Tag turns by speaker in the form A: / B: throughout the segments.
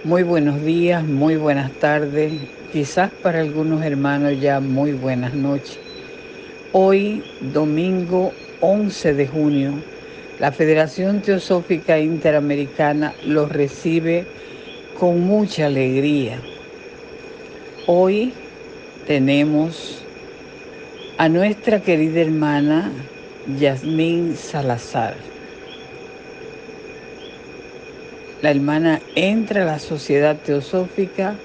A: Muy buenos días, muy buenas tardes, quizás para algunos hermanos ya muy buenas noches. Hoy, domingo 11 de junio, la Federación Teosófica Interamericana los recibe con mucha alegría. Hoy tenemos a nuestra querida hermana Yasmín Salazar. La hermana entra a la Sociedad Teosófica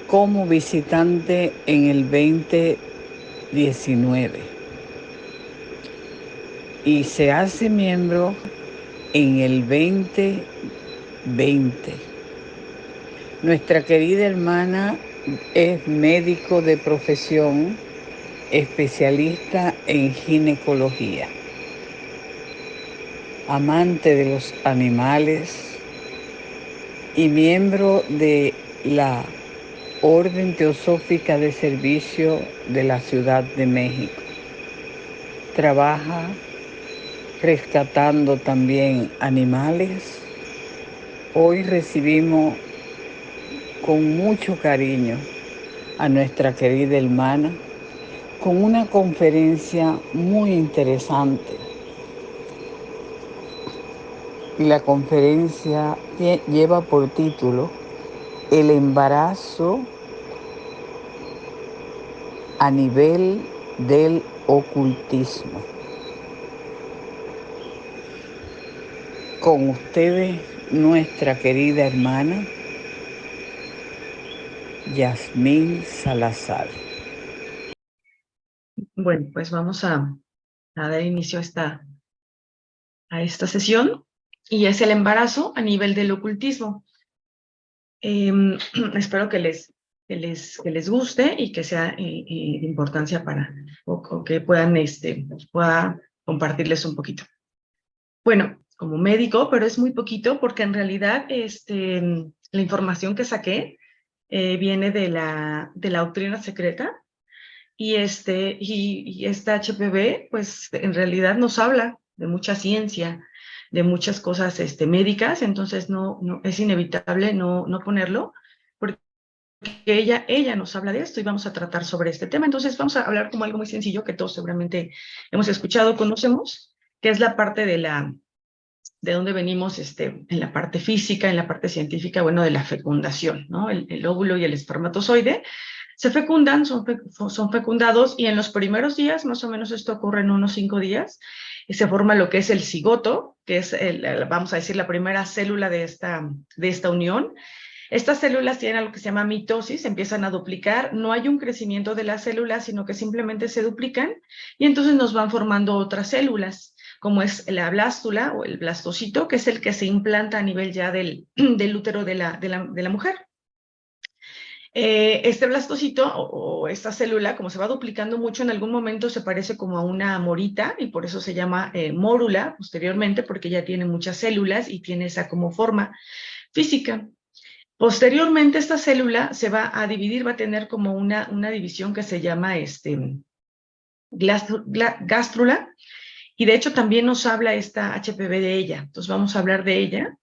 A: como visitante en el 2019 y se hace miembro en el 2020. Nuestra querida hermana es médico de profesión, especialista en ginecología, amante de los animales y miembro de la Orden Teosófica de Servicio de la Ciudad de México. Trabaja rescatando también animales. Hoy recibimos con mucho cariño a nuestra querida hermana con una conferencia muy interesante. Y la conferencia lleva por título El embarazo a nivel del ocultismo. Con ustedes, nuestra querida hermana Yasmín Salazar.
B: Bueno, pues vamos a dar inicio a esta sesión, y es el embarazo a nivel del ocultismo. Espero que les guste y que sea de importancia o que pueda compartirles un poquito. Bueno, como médico, pero es muy poquito porque en realidad la información que saqué viene de la doctrina secreta. Y esta HPV, pues en realidad nos habla de mucha ciencia, de muchas cosas médicas, entonces no es inevitable no ponerlo, porque ella nos habla de esto y vamos a tratar sobre este tema. Entonces vamos a hablar como algo muy sencillo que todos seguramente hemos escuchado, conocemos, que es la parte de dónde venimos en la parte física, en la parte científica, bueno, de la fecundación, ¿no? El óvulo y el espermatozoide se fecundan, son fecundados, y en los primeros días, más o menos esto ocurre en unos 5 días, y se forma lo que es el cigoto, que es, vamos a decir, la primera célula de esta unión. Estas células tienen algo que se llama mitosis, empiezan a duplicar, no hay un crecimiento de las células, sino que simplemente se duplican, y entonces nos van formando otras células, como es la blástula o el blastocito, que es el que se implanta a nivel ya del útero de la mujer. Este blastocito o esta célula, como se va duplicando mucho, en algún momento se parece como a una morita, y por eso se llama mórula posteriormente, porque ya tiene muchas células y tiene esa como forma física. Posteriormente, esta célula se va a dividir, va a tener como una división que se llama gástrula, y de hecho también nos habla esta HPV de ella. Entonces vamos a hablar de ella.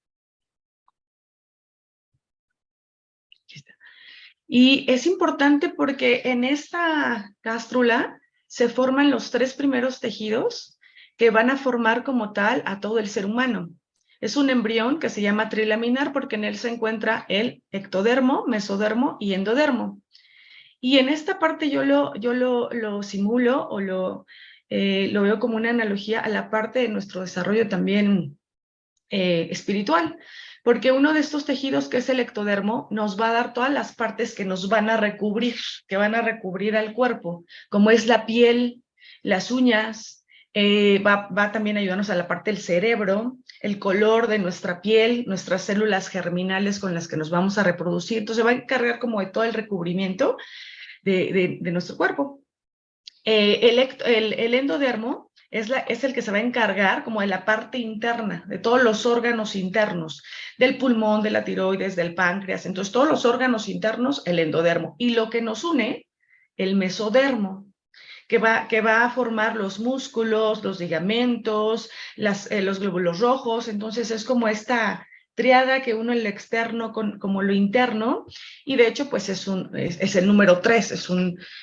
B: Y es importante porque en esta gástrula se forman los 3 primeros tejidos que van a formar como tal a todo el ser humano. Es un embrión que se llama trilaminar porque en él se encuentra el ectodermo, mesodermo y endodermo. Y en esta parte yo lo simulo o lo veo como una analogía a la parte de nuestro desarrollo también espiritual, porque uno de estos tejidos, que es el ectodermo, nos va a dar todas las partes que nos van a recubrir, que van a recubrir al cuerpo, como es la piel, las uñas, va también a ayudarnos a la parte del cerebro, el color de nuestra piel, nuestras células germinales con las que nos vamos a reproducir. Entonces va a encargar como de todo el recubrimiento de nuestro cuerpo. El endodermo es el que se va a encargar como de la parte interna, de todos los órganos internos, del pulmón, de la tiroides, del páncreas. Entonces, todos los órganos internos, el endodermo. Y lo que nos une, el mesodermo, que va a formar los músculos, los ligamentos, los glóbulos rojos. Entonces, es como triada, que une lo externo como lo interno, y de hecho pues es el número 3,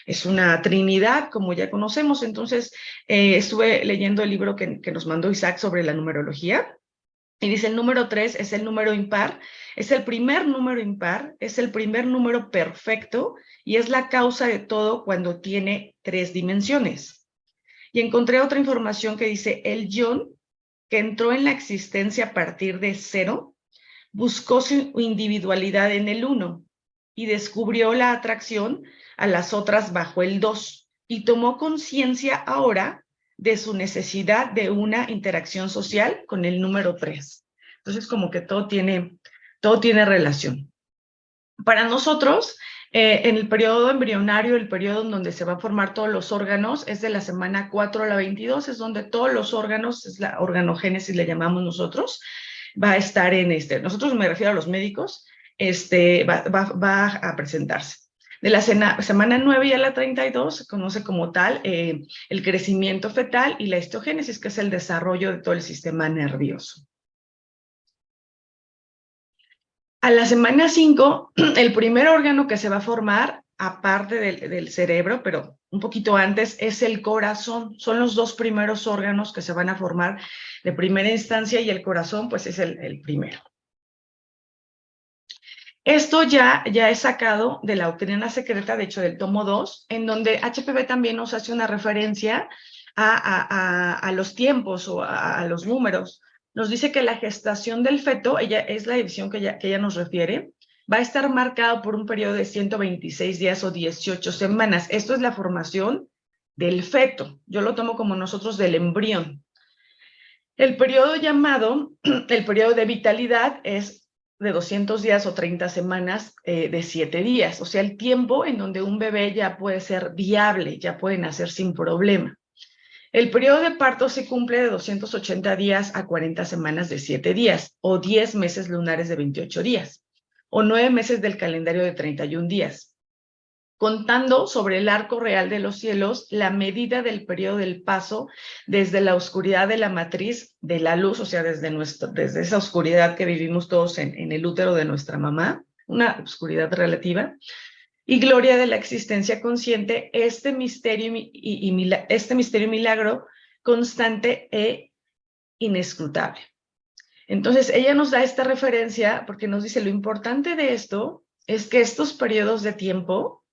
B: es una trinidad como ya conocemos. Entonces estuve leyendo el libro que nos mandó Isaac sobre la numerología, y dice el número 3 es el número impar, es el primer número impar, es el primer número perfecto y es la causa de todo cuando tiene 3 dimensiones. Y encontré otra información que dice el John, que entró en la existencia a partir de 0, buscó su individualidad en el 1 y descubrió la atracción a las otras bajo el 2 y tomó conciencia ahora de su necesidad de una interacción social con el número 3. Entonces, como que todo tiene relación. Para nosotros, en el periodo embrionario, el periodo en donde se van a formar todos los órganos, es de la semana 4 a la 22, es donde todos los órganos, es la organogénesis, le llamamos nosotros, va a estar en nosotros me refiero a los médicos, va a presentarse. De la semana 9 y a la 32 se conoce como tal el crecimiento fetal y la histogénesis, que es el desarrollo de todo el sistema nervioso. A la semana 5, el primer órgano que se va a formar, aparte del cerebro, pero un poquito antes, es el corazón. Son los 2 primeros órganos que se van a formar de primera instancia, y el corazón pues es el primero. Esto ya es sacado de la doctrina secreta, de hecho del tomo 2, en donde HPV también nos hace una referencia a los tiempos o a los números. Nos dice que la gestación del feto, ella es la división que ella nos refiere, va a estar marcado por un periodo de 126 días o 18 semanas. Esto es la formación del feto. Yo lo tomo como nosotros del embrión. El periodo llamado, el periodo de vitalidad, es de 200 días o 30 semanas de 7 días. O sea, el tiempo en donde un bebé ya puede ser viable, ya puede nacer sin problema. El periodo de parto se cumple de 280 días a 40 semanas de 7 días, o 10 meses lunares de 28 días, o 9 meses del calendario de 31 días. Contando sobre el arco real de los cielos, la medida del periodo del paso desde la oscuridad de la matriz de la luz, o sea, desde esa oscuridad que vivimos todos en el útero de nuestra mamá, una oscuridad relativa, y gloria de la existencia consciente, este misterio milagro constante e inescrutable. Entonces, ella nos da esta referencia porque nos dice lo importante de esto es que estos periodos de tiempo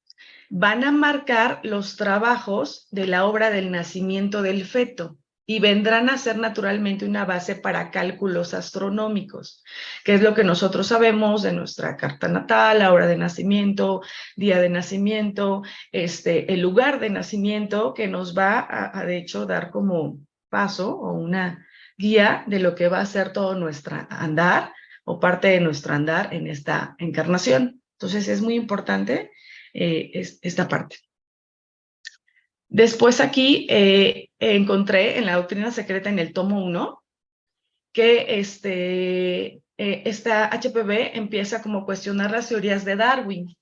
B: van a marcar los trabajos de la obra del nacimiento del feto y vendrán a ser naturalmente una base para cálculos astronómicos, que es lo que nosotros sabemos de nuestra carta natal, la hora de nacimiento, día de nacimiento, el lugar de nacimiento, que nos va a de hecho dar como paso o una guía de lo que va a ser todo nuestro andar o parte de nuestro andar en esta encarnación. Entonces es muy importante esta parte. Después aquí encontré en la doctrina secreta en el tomo 1 que esta HPV empieza como a cuestionar las teorías de Darwin.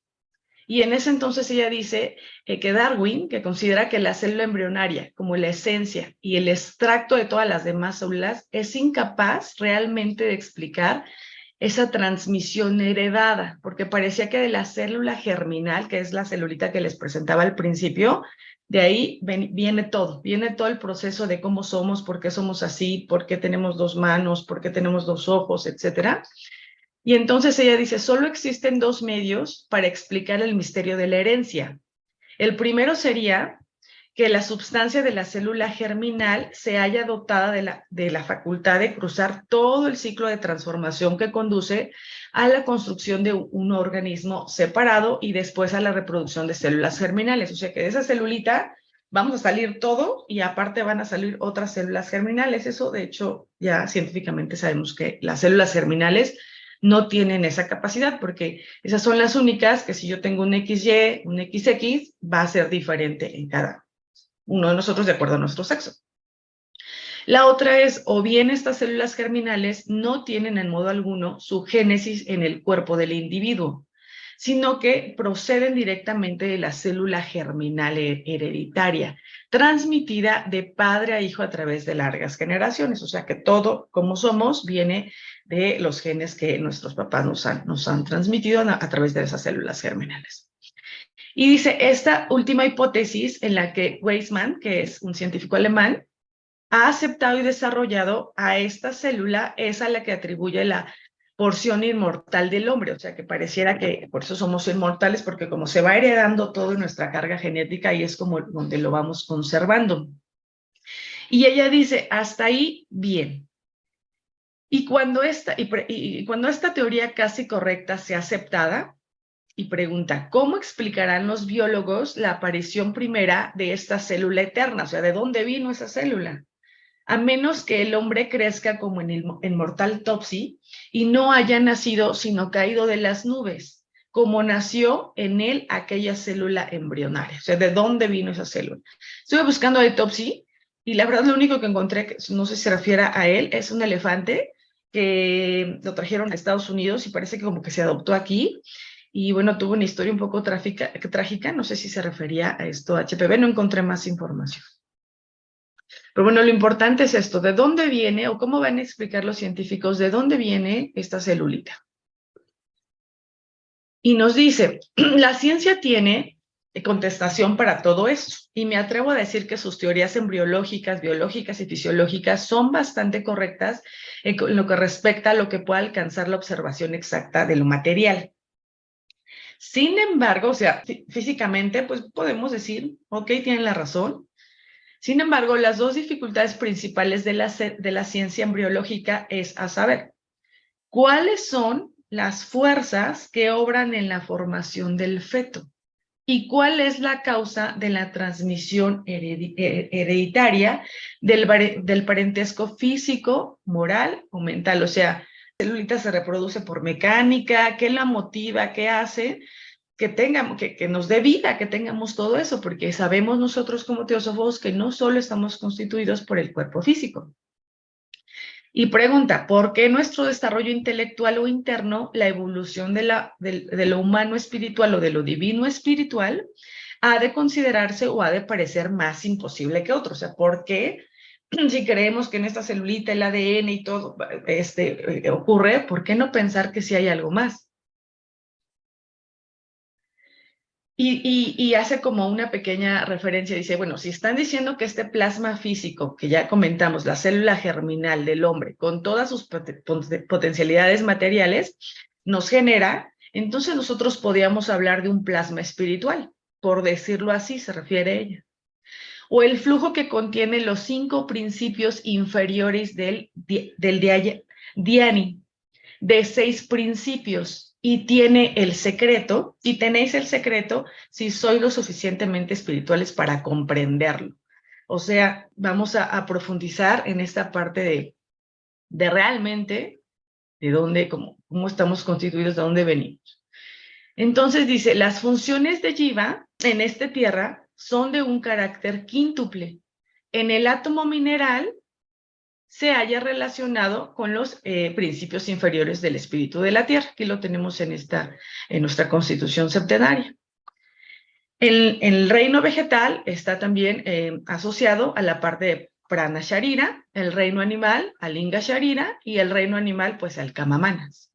B: Y en ese entonces ella dice que Darwin, que considera que la célula embrionaria como la esencia y el extracto de todas las demás células, es incapaz realmente de explicar esa transmisión heredada, porque parecía que de la célula germinal, que es la celulita que les presentaba al principio, de ahí viene todo el proceso de cómo somos, por qué somos así, por qué tenemos 2 manos, por qué tenemos 2 ojos, etcétera. Y entonces ella dice, solo existen 2 medios para explicar el misterio de la herencia. El primero sería que la sustancia de la célula germinal se haya dotada de la facultad de cruzar todo el ciclo de transformación que conduce a la construcción de un organismo separado y después a la reproducción de células germinales. O sea que de esa celulita vamos a salir todo y aparte van a salir otras células germinales. Eso, de hecho, ya científicamente sabemos que las células germinales no tienen esa capacidad, porque esas son las únicas que si yo tengo un XY, un XX, va a ser diferente en cada uno de nosotros de acuerdo a nuestro sexo. La otra es, o bien estas células germinales no tienen en modo alguno su génesis en el cuerpo del individuo, sino que proceden directamente de la célula germinal hereditaria, transmitida de padre a hijo a través de largas generaciones. O sea que todo, como somos, viene de los genes que nuestros papás nos han transmitido a través de esas células germinales. Y dice, esta última hipótesis en la que Weizmann, que es un científico alemán, ha aceptado y desarrollado a esta célula, es a la que atribuye la porción inmortal del hombre, o sea que pareciera que por eso somos inmortales, porque como se va heredando todo en nuestra carga genética y es como donde lo vamos conservando. Y ella dice, hasta ahí, bien. Y cuando esta teoría casi correcta sea aceptada, y pregunta, ¿cómo explicarán los biólogos la aparición primera de esta célula eterna? O sea, ¿de dónde vino esa célula? A menos que el hombre crezca como en el inmortal Topsy y no haya nacido sino caído de las nubes, como nació en él aquella célula embrionaria. O sea, ¿de dónde vino esa célula? Estuve buscando a Topsy y la verdad lo único que encontré, que no sé si se refiere a él, es un elefante que lo trajeron a Estados Unidos y parece que como que se adoptó aquí. Y bueno, tuvo una historia un poco trágica, no sé si se refería a esto, HPV, no encontré más información. Pero bueno, lo importante es esto, ¿de dónde viene o cómo van a explicar los científicos de dónde viene esta celulita? Y nos dice, la ciencia tiene contestación para todo esto, y me atrevo a decir que sus teorías embriológicas, biológicas y fisiológicas son bastante correctas en lo que respecta a lo que pueda alcanzar la observación exacta de lo material. Sin embargo, o sea, físicamente, pues podemos decir, ok, tienen la razón. Sin embargo, las dos dificultades principales de la ciencia embriológica es a saber, ¿cuáles son las fuerzas que obran en la formación del feto? ¿Y cuál es la causa de la transmisión hereditaria del parentesco físico, moral o mental? O sea, la celulita se reproduce por mecánica, ¿qué la motiva, qué hace? Que nos dé vida, que tengamos todo eso, porque sabemos nosotros como teósofos que no solo estamos constituidos por el cuerpo físico. Y pregunta, ¿por qué nuestro desarrollo intelectual o interno, la evolución de lo humano espiritual o de lo divino espiritual, ha de considerarse o ha de parecer más imposible que otro? O sea, ¿por qué si creemos que en esta celulita el ADN y todo ocurre, ¿por qué no pensar que sí hay algo más? Y hace como una pequeña referencia, dice, bueno, si están diciendo que este plasma físico, que ya comentamos, la célula germinal del hombre, con todas sus potencialidades materiales, nos genera, entonces nosotros podríamos hablar de un plasma espiritual, por decirlo así, se refiere ella. O el flujo que contiene los 5 principios inferiores del Dhyani, de 6 principios, y tiene el secreto, y tenéis el secreto si sois lo suficientemente espirituales para comprenderlo. O sea, vamos a profundizar en esta parte de realmente de dónde, cómo estamos constituidos, de dónde venimos. Entonces dice, las funciones de Jiva en esta tierra son de un carácter quíntuple. En el átomo mineral se haya relacionado con los principios inferiores del espíritu de la tierra. Aquí lo tenemos en nuestra constitución septenaria. El reino vegetal está también asociado a la parte de prana sharira, el reino animal al linga sharira y el reino animal pues al kamamanas.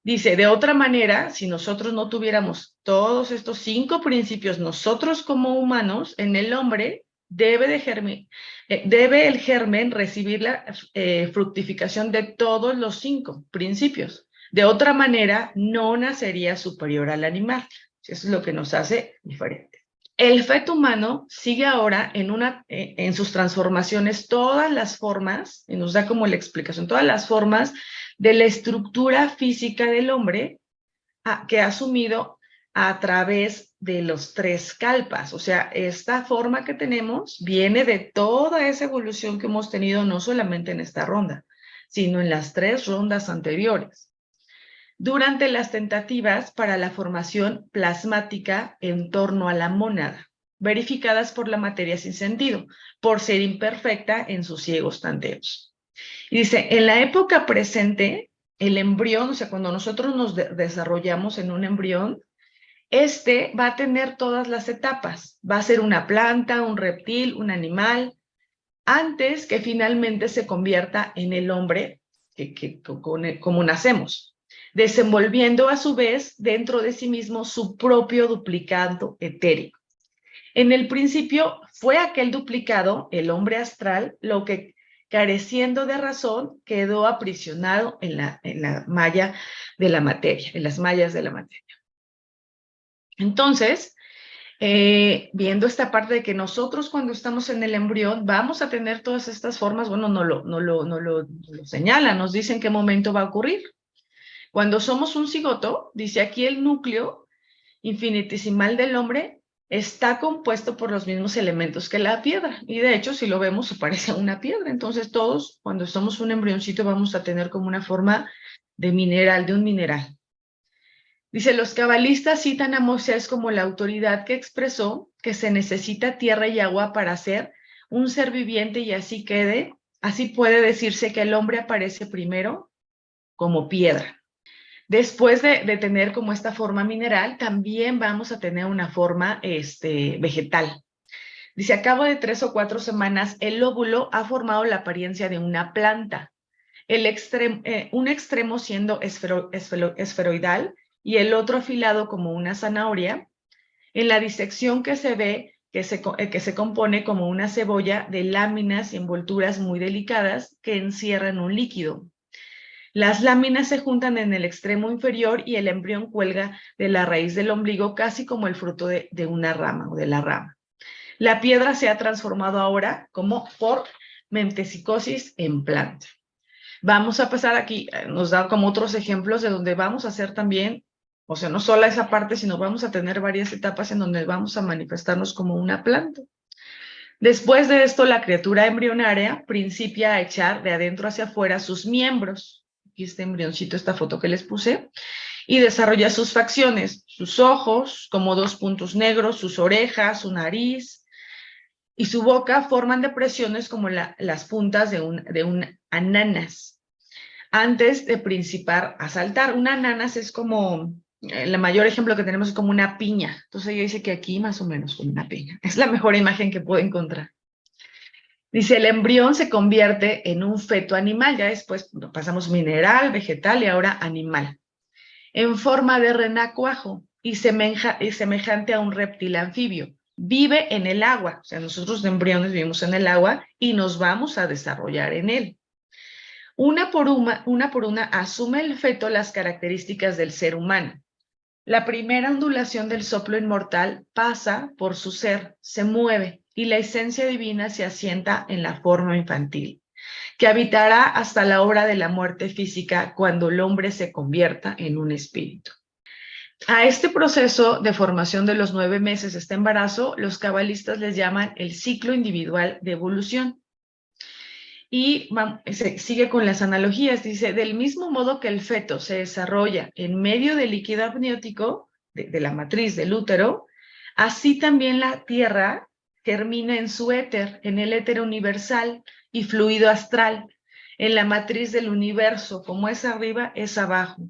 B: Dice, de otra manera, si nosotros no tuviéramos todos estos 5 principios, nosotros como humanos, en el hombre debe el germen recibir la fructificación de todos los 5 principios. De otra manera, no nacería superior al animal. Eso es lo que nos hace diferentes. El feto humano sigue ahora en sus transformaciones todas las formas, y nos da como la explicación, todas las formas de la estructura física del hombre que ha asumido a través de los 3 kalpas. O sea, esta forma que tenemos viene de toda esa evolución que hemos tenido, no solamente en esta ronda, sino en las 3 rondas anteriores. Durante las tentativas para la formación plasmática en torno a la mónada, verificadas por la materia sin sentido, por ser imperfecta en sus ciegos tanteos. Y dice, en la época presente, el embrión, o sea, cuando nosotros nos desarrollamos en un embrión, va a tener todas las etapas. Va a ser una planta, un reptil, un animal, antes que finalmente se convierta en el hombre como nacemos, desenvolviendo a su vez dentro de sí mismo su propio duplicado etérico. En el principio fue aquel duplicado, el hombre astral, lo que, careciendo de razón, quedó aprisionado en la malla de la materia, en las mallas de la materia. Entonces, viendo esta parte de que nosotros cuando estamos en el embrión vamos a tener todas estas formas, bueno, no lo señalan, nos dicen qué momento va a ocurrir. Cuando somos un cigoto, dice aquí el núcleo infinitesimal del hombre está compuesto por los mismos elementos que la piedra. Y de hecho, si lo vemos, se parece a una piedra. Entonces todos, cuando somos un embrioncito, vamos a tener como una forma de mineral, de un mineral. Dice, los cabalistas citan a Moisés como la autoridad que expresó que se necesita tierra y agua para ser un ser viviente y así puede decirse que el hombre aparece primero como piedra. Después de tener como esta forma mineral, también vamos a tener una forma vegetal. Dice, a cabo de 3 o 4 semanas, el óvulo ha formado la apariencia de una planta. Un extremo siendo esferoidal y el otro afilado como una zanahoria. En la disección que se ve que se compone como una cebolla de láminas y envolturas muy delicadas que encierran un líquido. Las láminas se juntan en el extremo inferior y el embrión cuelga de la raíz del ombligo casi como el fruto de una rama o de la rama. La piedra se ha transformado ahora como por metempsicosis en planta. Vamos a pasar aquí, nos da como otros ejemplos de donde vamos a hacer también, o sea, no solo esa parte, sino vamos a tener varias etapas en donde vamos a manifestarnos como una planta. Después de esto, la criatura embrionaria principia a echar de adentro hacia afuera sus miembros. Aquí este embrioncito, esta foto que les puse, y desarrolla sus facciones, sus ojos, como 2 puntos negros, sus orejas, su nariz, y su boca forman depresiones como las puntas de un ananas, antes de principar a saltar. Un ananas es como, el mayor ejemplo que tenemos es como una piña. Entonces ella dice que aquí más o menos como una piña. Es la mejor imagen que puedo encontrar. Dice, el embrión se convierte en un feto animal, ya después pasamos mineral, vegetal y ahora animal, en forma de renacuajo y semejante a un reptil anfibio. Vive en el agua, o sea, nosotros de embriones vivimos en el agua y nos vamos a desarrollar en él. Una por una asume el feto las características del ser humano. La primera ondulación del soplo inmortal pasa por su ser, se mueve, y la esencia divina se asienta en la forma infantil, que habitará hasta la hora de la muerte física cuando el hombre se convierta en un espíritu. A este proceso de formación de los 9 meses, este embarazo, los cabalistas les llaman el ciclo individual de evolución. Y se sigue con las analogías, dice, del mismo modo que el feto se desarrolla en medio del líquido amniótico, de la matriz del útero, así también la tierra germina en su éter, en el éter universal y fluido astral, en la matriz del universo, como es arriba, es abajo.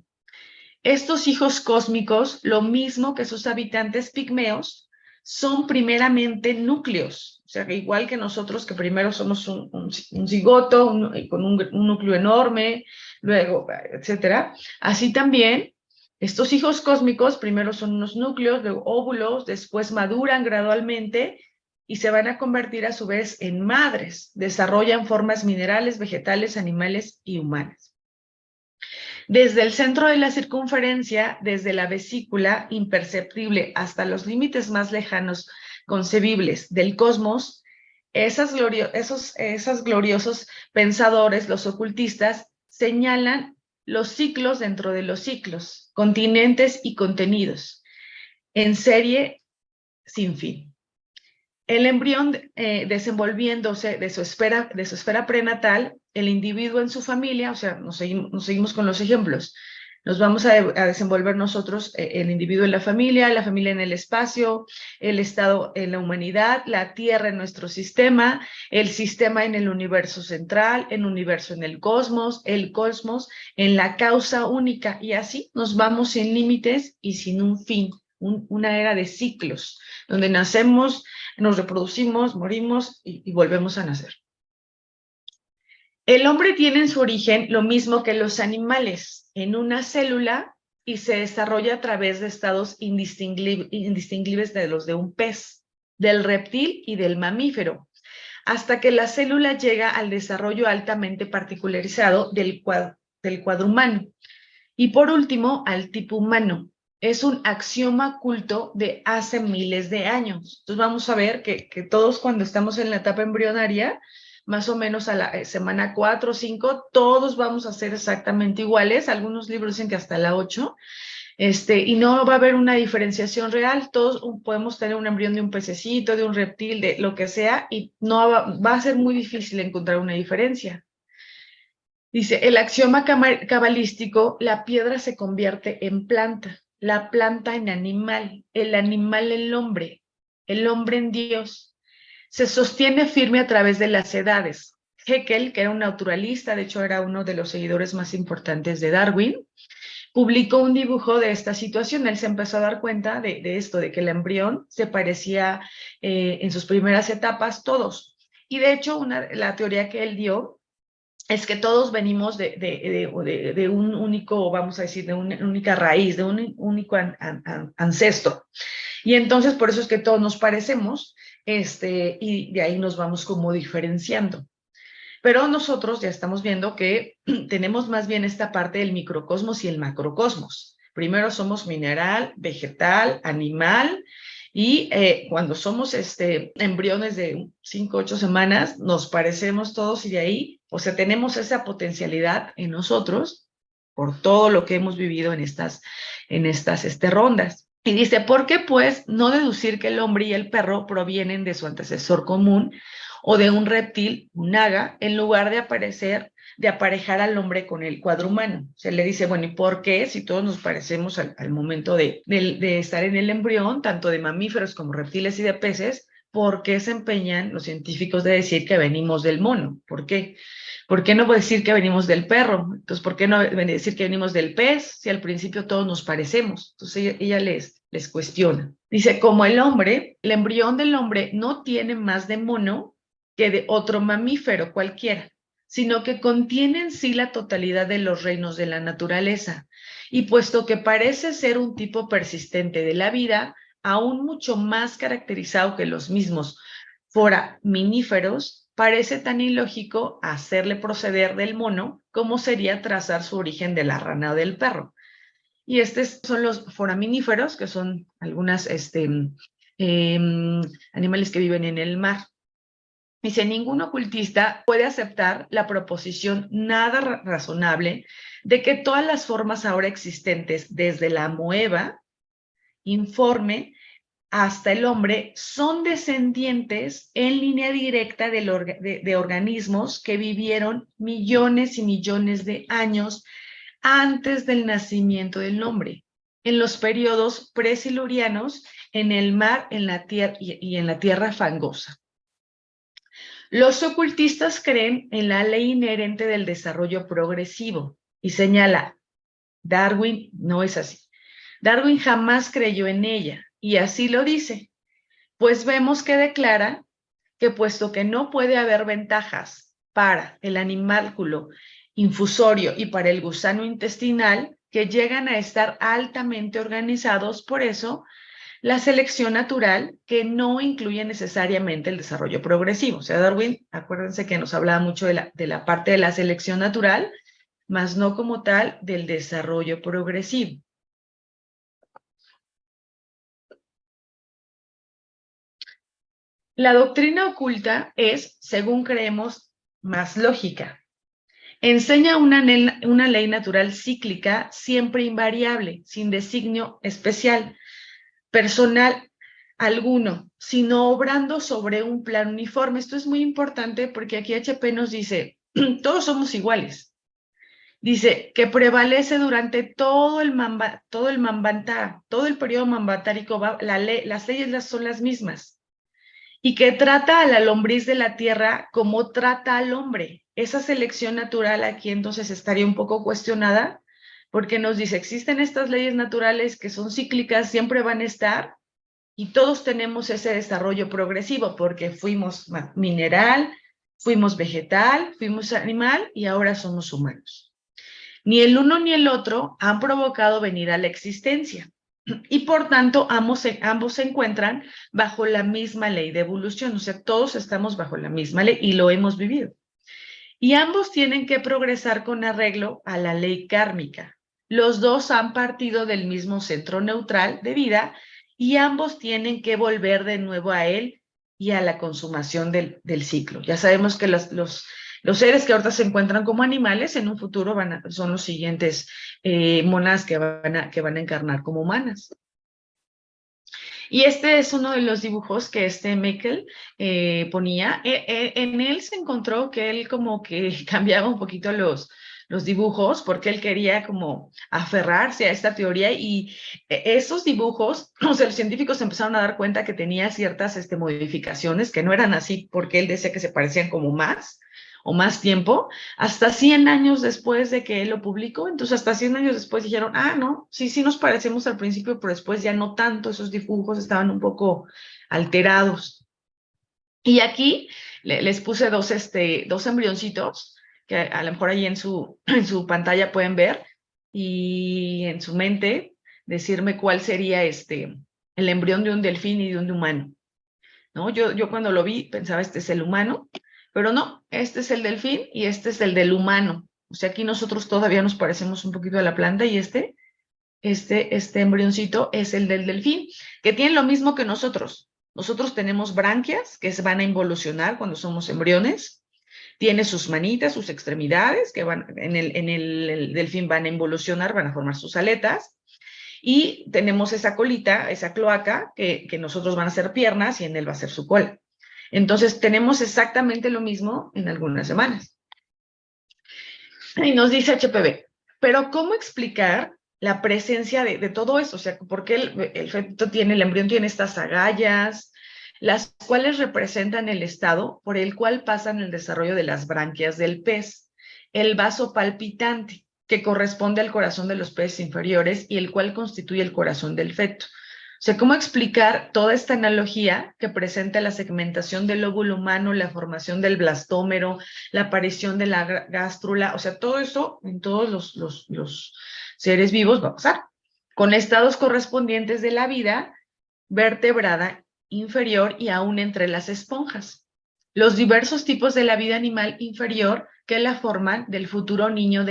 B: Estos hijos cósmicos, lo mismo que sus habitantes pigmeos, son primeramente núcleos, o sea, que igual que nosotros, que primero somos un cigoto, con un núcleo enorme, luego, etcétera, así también estos hijos cósmicos primero son unos núcleos, luego óvulos, después maduran gradualmente y se van a convertir a su vez en madres, desarrollan formas minerales, vegetales, animales y humanas. Desde el centro de la circunferencia, desde la vesícula imperceptible hasta los límites más lejanos concebibles del cosmos, esos gloriosos pensadores, los ocultistas, señalan los ciclos dentro de los ciclos, continentes y contenidos, en serie sin fin. El embrión desenvolviéndose de su esfera prenatal, el individuo en su familia, o sea, nos seguimos con los ejemplos. Nos vamos a desenvolver nosotros, el individuo en la familia en el espacio, el Estado en la humanidad, la Tierra en nuestro sistema, el sistema en el universo central, el universo en el cosmos en la causa única, y así nos vamos sin límites y sin un fin, una era de ciclos, donde nacemos, nos reproducimos, morimos y volvemos a nacer. El hombre tiene en su origen lo mismo que los animales, en una célula, y se desarrolla a través de estados indistinguibles de los de un pez, del reptil y del mamífero, hasta que la célula llega al desarrollo altamente particularizado del cuadrumano. Y por último, al tipo humano. Es un axioma culto de hace miles de años. Entonces vamos a ver que todos, cuando estamos en la etapa embrionaria, más o menos a la semana 4 o 5, todos vamos a ser exactamente iguales. Algunos libros dicen que hasta la 8, y no va a haber una diferenciación real. Todos podemos tener un embrión de un pececito, de un reptil, de lo que sea, y no va a ser muy difícil encontrar una diferencia. Dice, el axioma cabalístico: la piedra se convierte en planta, la planta en animal, el animal en el hombre en Dios. Se sostiene firme a través de las edades. Haeckel, que era un naturalista, de hecho era uno de los seguidores más importantes de Darwin, publicó un dibujo de esta situación. Él se empezó a dar cuenta de esto, de que el embrión se parecía en sus primeras etapas, todos. Y de hecho, la teoría que él dio es que todos venimos de un único, vamos a decir, de una única raíz, de un único ancestro. Y entonces por eso es que todos nos parecemos, y de ahí nos vamos como diferenciando. Pero nosotros ya estamos viendo que tenemos más bien esta parte del microcosmos y el macrocosmos. Primero somos mineral, vegetal, animal, y cuando somos embriones de 5 o 8 semanas, nos parecemos todos, y de ahí, o sea, tenemos esa potencialidad en nosotros por todo lo que hemos vivido en estas rondas. Y dice, ¿por qué pues no deducir que el hombre y el perro provienen de su antecesor común o de un reptil, un naga, en lugar de aparejar al hombre con el cuadrumano? Se le dice, bueno, ¿y por qué, si todos nos parecemos al momento de estar en el embrión, tanto de mamíferos como reptiles y de peces, por qué se empeñan los científicos de decir que venimos del mono? ¿Por qué? ¿Por qué no decir que venimos del perro? Entonces, ¿por qué no decir que venimos del pez si al principio todos nos parecemos? Entonces ella les cuestiona. Dice, como el hombre, el embrión del hombre no tiene más de mono que de otro mamífero cualquiera, sino que contiene en sí la totalidad de los reinos de la naturaleza. Y puesto que parece ser un tipo persistente de la vida, aún mucho más caracterizado que los mismos foraminíferos, parece tan ilógico hacerle proceder del mono como sería trazar su origen de la rana o del perro. Y estos son los foraminíferos, que son algunas animales que viven en el mar. Dice, ningún ocultista puede aceptar la proposición nada razonable de que todas las formas ahora existentes, desde la amoeba informe hasta el hombre, son descendientes en línea directa de organismos que vivieron millones y millones de años antes del nacimiento del hombre, en los periodos presilurianos, en el mar, en la tierra y en la tierra fangosa. Los ocultistas creen en la ley inherente del desarrollo progresivo y señala, Darwin no es así. Darwin jamás creyó en ella, y así lo dice, pues vemos que declara que puesto que no puede haber ventajas para el animálculo infusorio y para el gusano intestinal, que llegan a estar altamente organizados, por eso la selección natural, que no incluye necesariamente el desarrollo progresivo. O sea, Darwin, acuérdense que nos hablaba mucho de la parte de la selección natural, más no como tal del desarrollo progresivo. La doctrina oculta es, según creemos, más lógica. Enseña una ley natural cíclica, siempre invariable, sin designio especial, personal alguno, sino obrando sobre un plan uniforme. Esto es muy importante porque aquí HP nos dice, todos somos iguales. Dice que prevalece durante todo el periodo mambatárico, las leyes son las mismas, y que trata a la lombriz de la tierra como trata al hombre. Esa selección natural aquí entonces estaría un poco cuestionada, porque nos dice, existen estas leyes naturales que son cíclicas, siempre van a estar, y todos tenemos ese desarrollo progresivo, porque fuimos mineral, fuimos vegetal, fuimos animal, y ahora somos humanos. Ni el uno ni el otro han provocado venir a la existencia, y por tanto ambos se encuentran bajo la misma ley de evolución, o sea, todos estamos bajo la misma ley y lo hemos vivido. Y ambos tienen que progresar con arreglo a la ley kármica. Los dos han partido del mismo centro neutral de vida y ambos tienen que volver de nuevo a él y a la consumación del ciclo. Ya sabemos que los seres que ahorita se encuentran como animales en un futuro son los siguientes monas que van a encarnar como humanas. Y este es uno de los dibujos que Meckel ponía. En él se encontró que él como que cambiaba un poquito los dibujos porque él quería como aferrarse a esta teoría, y esos dibujos, o sea, los científicos empezaron a dar cuenta que tenía ciertas modificaciones que no eran así porque él decía que se parecían como más o más tiempo, hasta 100 años después de que él lo publicó. Entonces hasta 100 años después dijeron, no, sí nos parecemos al principio, pero después ya no tanto, esos dibujos estaban un poco alterados. Y aquí les puse dos embrioncitos, que a lo mejor ahí en su pantalla pueden ver, y en su mente decirme cuál sería el embrión de un delfín y de un humano, ¿no? Yo cuando lo vi pensaba, este es el humano, pero no, este es el delfín y este es el del humano. O sea, aquí nosotros todavía nos parecemos un poquito a la planta, y este embrioncito es el del delfín, que tiene lo mismo que nosotros. Nosotros tenemos branquias que se van a involucionar cuando somos embriones. Tiene sus manitas, sus extremidades, que en el delfín van a involucionar, van a formar sus aletas. Y tenemos esa colita, esa cloaca, que nosotros van a ser piernas y en él va a ser su cola. Entonces tenemos exactamente lo mismo en algunas semanas. Y nos dice HPV, pero ¿cómo explicar la presencia de todo eso? O sea, ¿por qué el feto el embrión tiene estas agallas, las cuales representan el estado por el cual pasan el desarrollo de las branquias del pez, el vaso palpitante, que corresponde al corazón de los peces inferiores y el cual constituye el corazón del feto? O sea, ¿cómo explicar toda esta analogía que presenta la segmentación del óvulo humano, la formación del blastómero, la aparición de la gástrula? O sea, todo eso en todos los seres vivos va a pasar, con estados correspondientes de la vida vertebrada inferior y aún entre las esponjas. Los diversos tipos de la vida animal inferior que la forman del futuro niño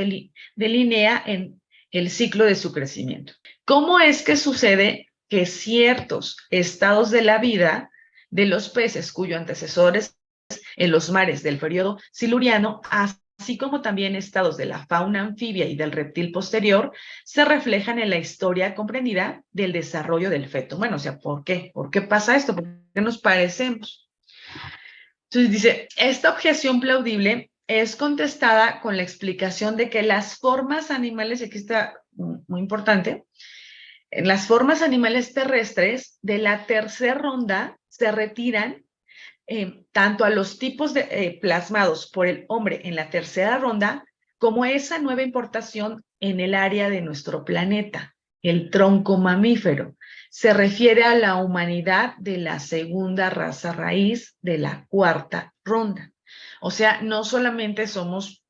B: delinea en el ciclo de su crecimiento. ¿Cómo es que sucede que ciertos estados de la vida de los peces cuyos antecesores en los mares del periodo siluriano, así como también estados de la fauna anfibia y del reptil posterior, se reflejan en la historia comprendida del desarrollo del feto? Bueno, o sea, ¿por qué? ¿Por qué pasa esto? ¿Por qué nos parecemos? Entonces dice, esta objeción plaudible es contestada con la explicación de que las formas animales, aquí está muy importante, en las formas animales terrestres de la tercera ronda se retiran tanto a los tipos plasmados por el hombre en la tercera ronda, como esa nueva importación en el área de nuestro planeta, el tronco mamífero. Se refiere a la humanidad de la segunda raza raíz de la cuarta ronda. O sea, no solamente somos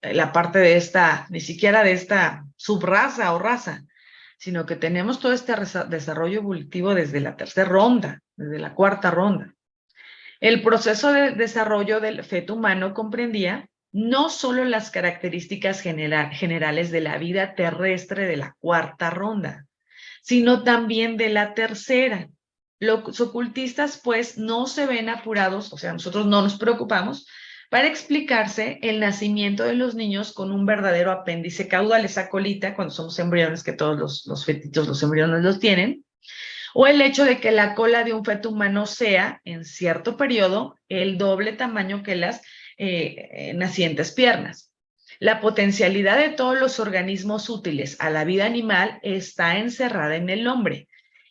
B: la parte de ni siquiera de esta subraza o raza, sino que tenemos todo este desarrollo evolutivo desde la tercera ronda, desde la cuarta ronda. El proceso de desarrollo del feto humano comprendía no solo las características generales de la vida terrestre de la cuarta ronda, sino también de la tercera. Los ocultistas, pues, no se ven apurados, o sea, nosotros no nos preocupamos, para explicarse el nacimiento de los niños con un verdadero apéndice caudal, esa colita, cuando somos embriones, que todos los fetitos, los embriones los tienen, o el hecho de que la cola de un feto humano sea, en cierto periodo, el doble tamaño que las nacientes piernas. La potencialidad de todos los organismos útiles a la vida animal está encerrada en el hombre,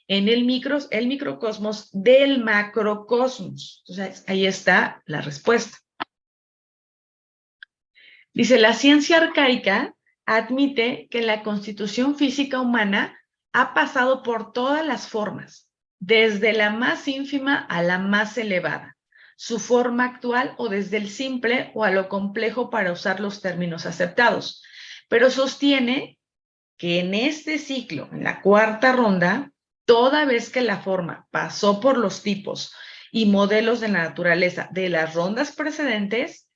B: en el microcosmos del macrocosmos. Entonces, ahí está la respuesta. Dice, la ciencia arcaica admite que la constitución física humana ha pasado por todas las formas, desde la más ínfima a la más elevada, su forma actual o desde el simple o a lo complejo para usar los términos aceptados, pero sostiene que en este ciclo, en la cuarta ronda, toda vez que la forma pasó por los tipos y modelos de la naturaleza de las rondas precedentes,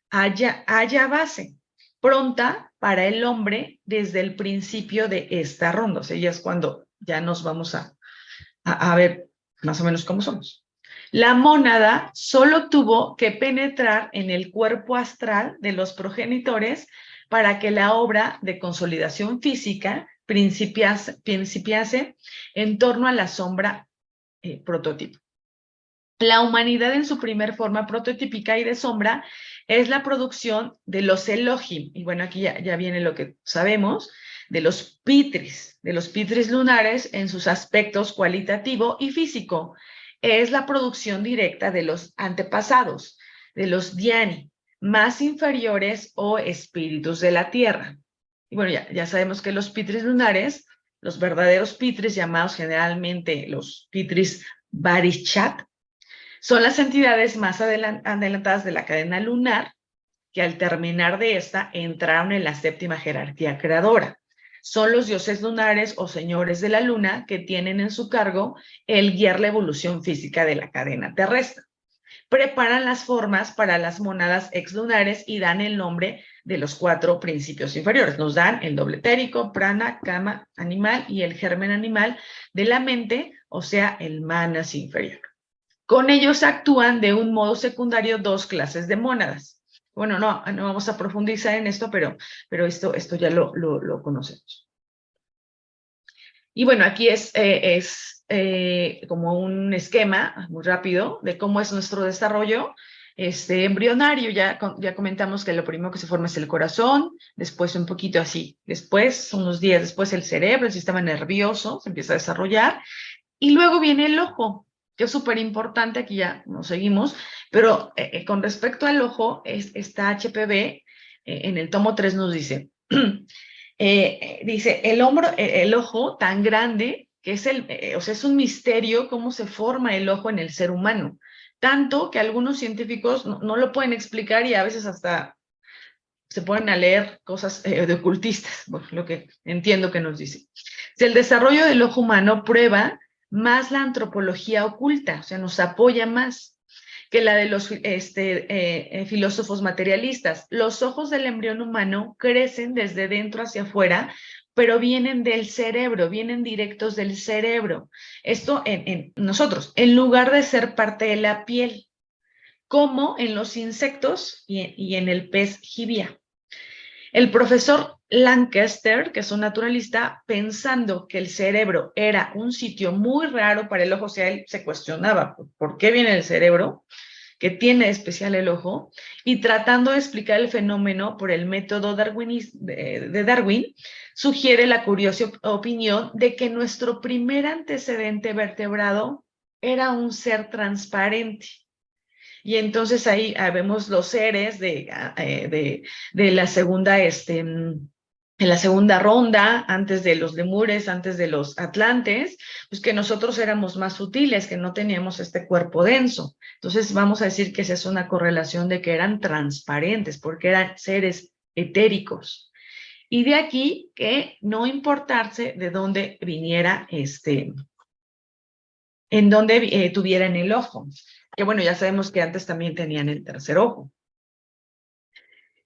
B: haya base pronta para el hombre desde el principio de esta ronda. O sea, ya es cuando ya nos vamos a ver más o menos cómo somos. La mónada solo tuvo que penetrar en el cuerpo astral de los progenitores para que la obra de consolidación física principiase en torno a la sombra prototipo. La humanidad en su primer forma prototípica y de sombra es la producción de los Elohim. Y bueno, aquí ya viene lo que sabemos, de los pitris lunares en sus aspectos cualitativo y físico. Es la producción directa de los antepasados, de los Dhyani, más inferiores o espíritus de la tierra. Y bueno, ya sabemos que los pitris lunares, los verdaderos pitris, llamados generalmente los pitris Barichat, son las entidades más adelantadas de la cadena lunar que al terminar de esta entraron en la séptima jerarquía creadora. Son los dioses lunares o señores de la luna que tienen en su cargo el guiar la evolución física de la cadena terrestre. Preparan las formas para las mónadas exlunares y dan el nombre de los 4 principios inferiores. Nos dan el doble etérico, prana, kama animal y el germen animal de la mente, o sea, el manas inferior. Con ellos actúan de un modo secundario 2 clases de mónadas. Bueno, no vamos a profundizar en esto, pero esto ya lo conocemos. Y bueno, aquí es como un esquema muy rápido de cómo es nuestro desarrollo embrionario. Ya comentamos que lo primero que se forma es el corazón, después un poquito así, después, unos días después, el cerebro, el sistema nervioso se empieza a desarrollar, y luego viene el ojo, que es súper importante, aquí ya nos seguimos, pero con respecto al ojo, esta HPV, en el tomo 3 nos dice, dice, el ojo tan grande, que es o sea, es un misterio cómo se forma el ojo en el ser humano, tanto que algunos científicos no lo pueden explicar y a veces hasta se ponen a leer cosas de ocultistas, bueno, lo que entiendo que nos dice. Si el desarrollo del ojo humano prueba más la antropología oculta, o sea, nos apoya más que la de los filósofos materialistas. Los ojos del embrión humano crecen desde dentro hacia afuera, pero vienen del cerebro, vienen directos del cerebro. Esto en nosotros, en lugar de ser parte de la piel, como en los insectos y en el pez jibia. El profesor Lancaster, que es un naturalista, pensando que el cerebro era un sitio muy raro para el ojo, o sea, él se cuestionaba por qué viene el cerebro, que tiene especial el ojo, y tratando de explicar el fenómeno por el método de Darwin, sugiere la curiosa opinión de que nuestro primer antecedente vertebrado era un ser transparente. Y entonces ahí vemos los seres de la segunda, en la segunda ronda, antes de los lemures, antes de los atlantes, pues que nosotros éramos más sutiles, que no teníamos este cuerpo denso. Entonces vamos a decir que esa es una correlación de que eran transparentes, porque eran seres etéricos. Y de aquí que no importarse de dónde viniera en donde tuvieran el ojo. Que bueno, ya sabemos que antes también tenían el tercer ojo.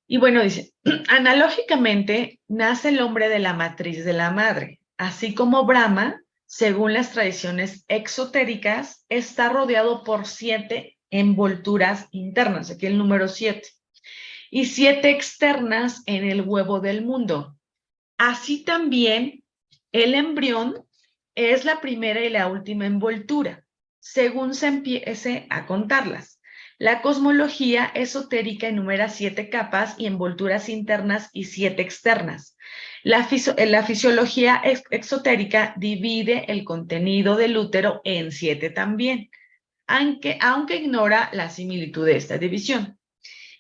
B: Y bueno, dice, analógicamente nace el hombre de la matriz de la madre, así como Brahma, según las tradiciones exotéricas, está rodeado por 7 envolturas internas, aquí el número 7, y 7 externas en el huevo del mundo. Así también el embrión es la primera y la última envoltura, según se empiece a contarlas. La cosmología esotérica enumera 7 capas y envolturas internas y 7 externas. La fisiología exotérica divide el contenido del útero en 7 también, aunque ignora la similitud de esta división.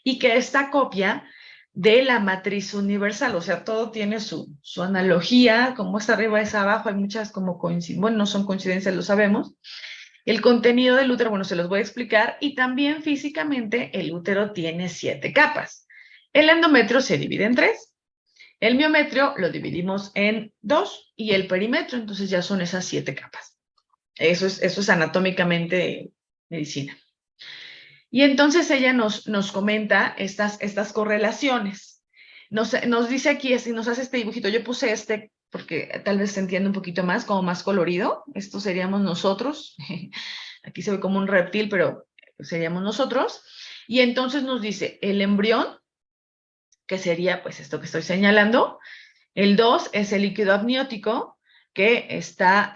B: Y que esta copia de la matriz universal, o sea, todo tiene su analogía, como es arriba es abajo, hay muchas como coincidencias, bueno, no son coincidencias, lo sabemos. El contenido del útero, bueno, se los voy a explicar, y también físicamente el útero tiene 7 capas. El endometrio se divide en 3, el miometrio lo dividimos en 2 y el perímetro, entonces ya son esas 7 capas. Eso es anatómicamente medicina. Y entonces ella nos comenta estas correlaciones. Nos dice aquí, nos hace este dibujito. Yo puse este porque tal vez se entiende un poquito más, como más colorido. Esto seríamos nosotros. Aquí se ve como un reptil, pero seríamos nosotros. Y entonces nos dice el embrión, que sería pues esto que estoy señalando. El 2 es el líquido amniótico, que está...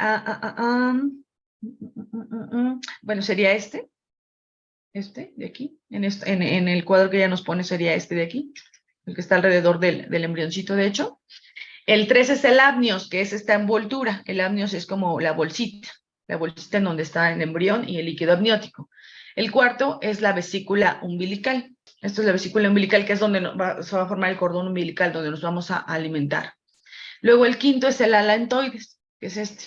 B: bueno, sería este de aquí, en el cuadro que ella nos pone sería este de aquí, el que está alrededor del embrioncito, de hecho. El 3 es el amnios, que es esta envoltura. El amnios es como la bolsita en donde está el embrión y el líquido amniótico. El cuarto es la vesícula umbilical. Esto es la vesícula umbilical, que es donde se va a formar el cordón umbilical, donde nos vamos a alimentar. Luego el quinto es el alantoides, que es este.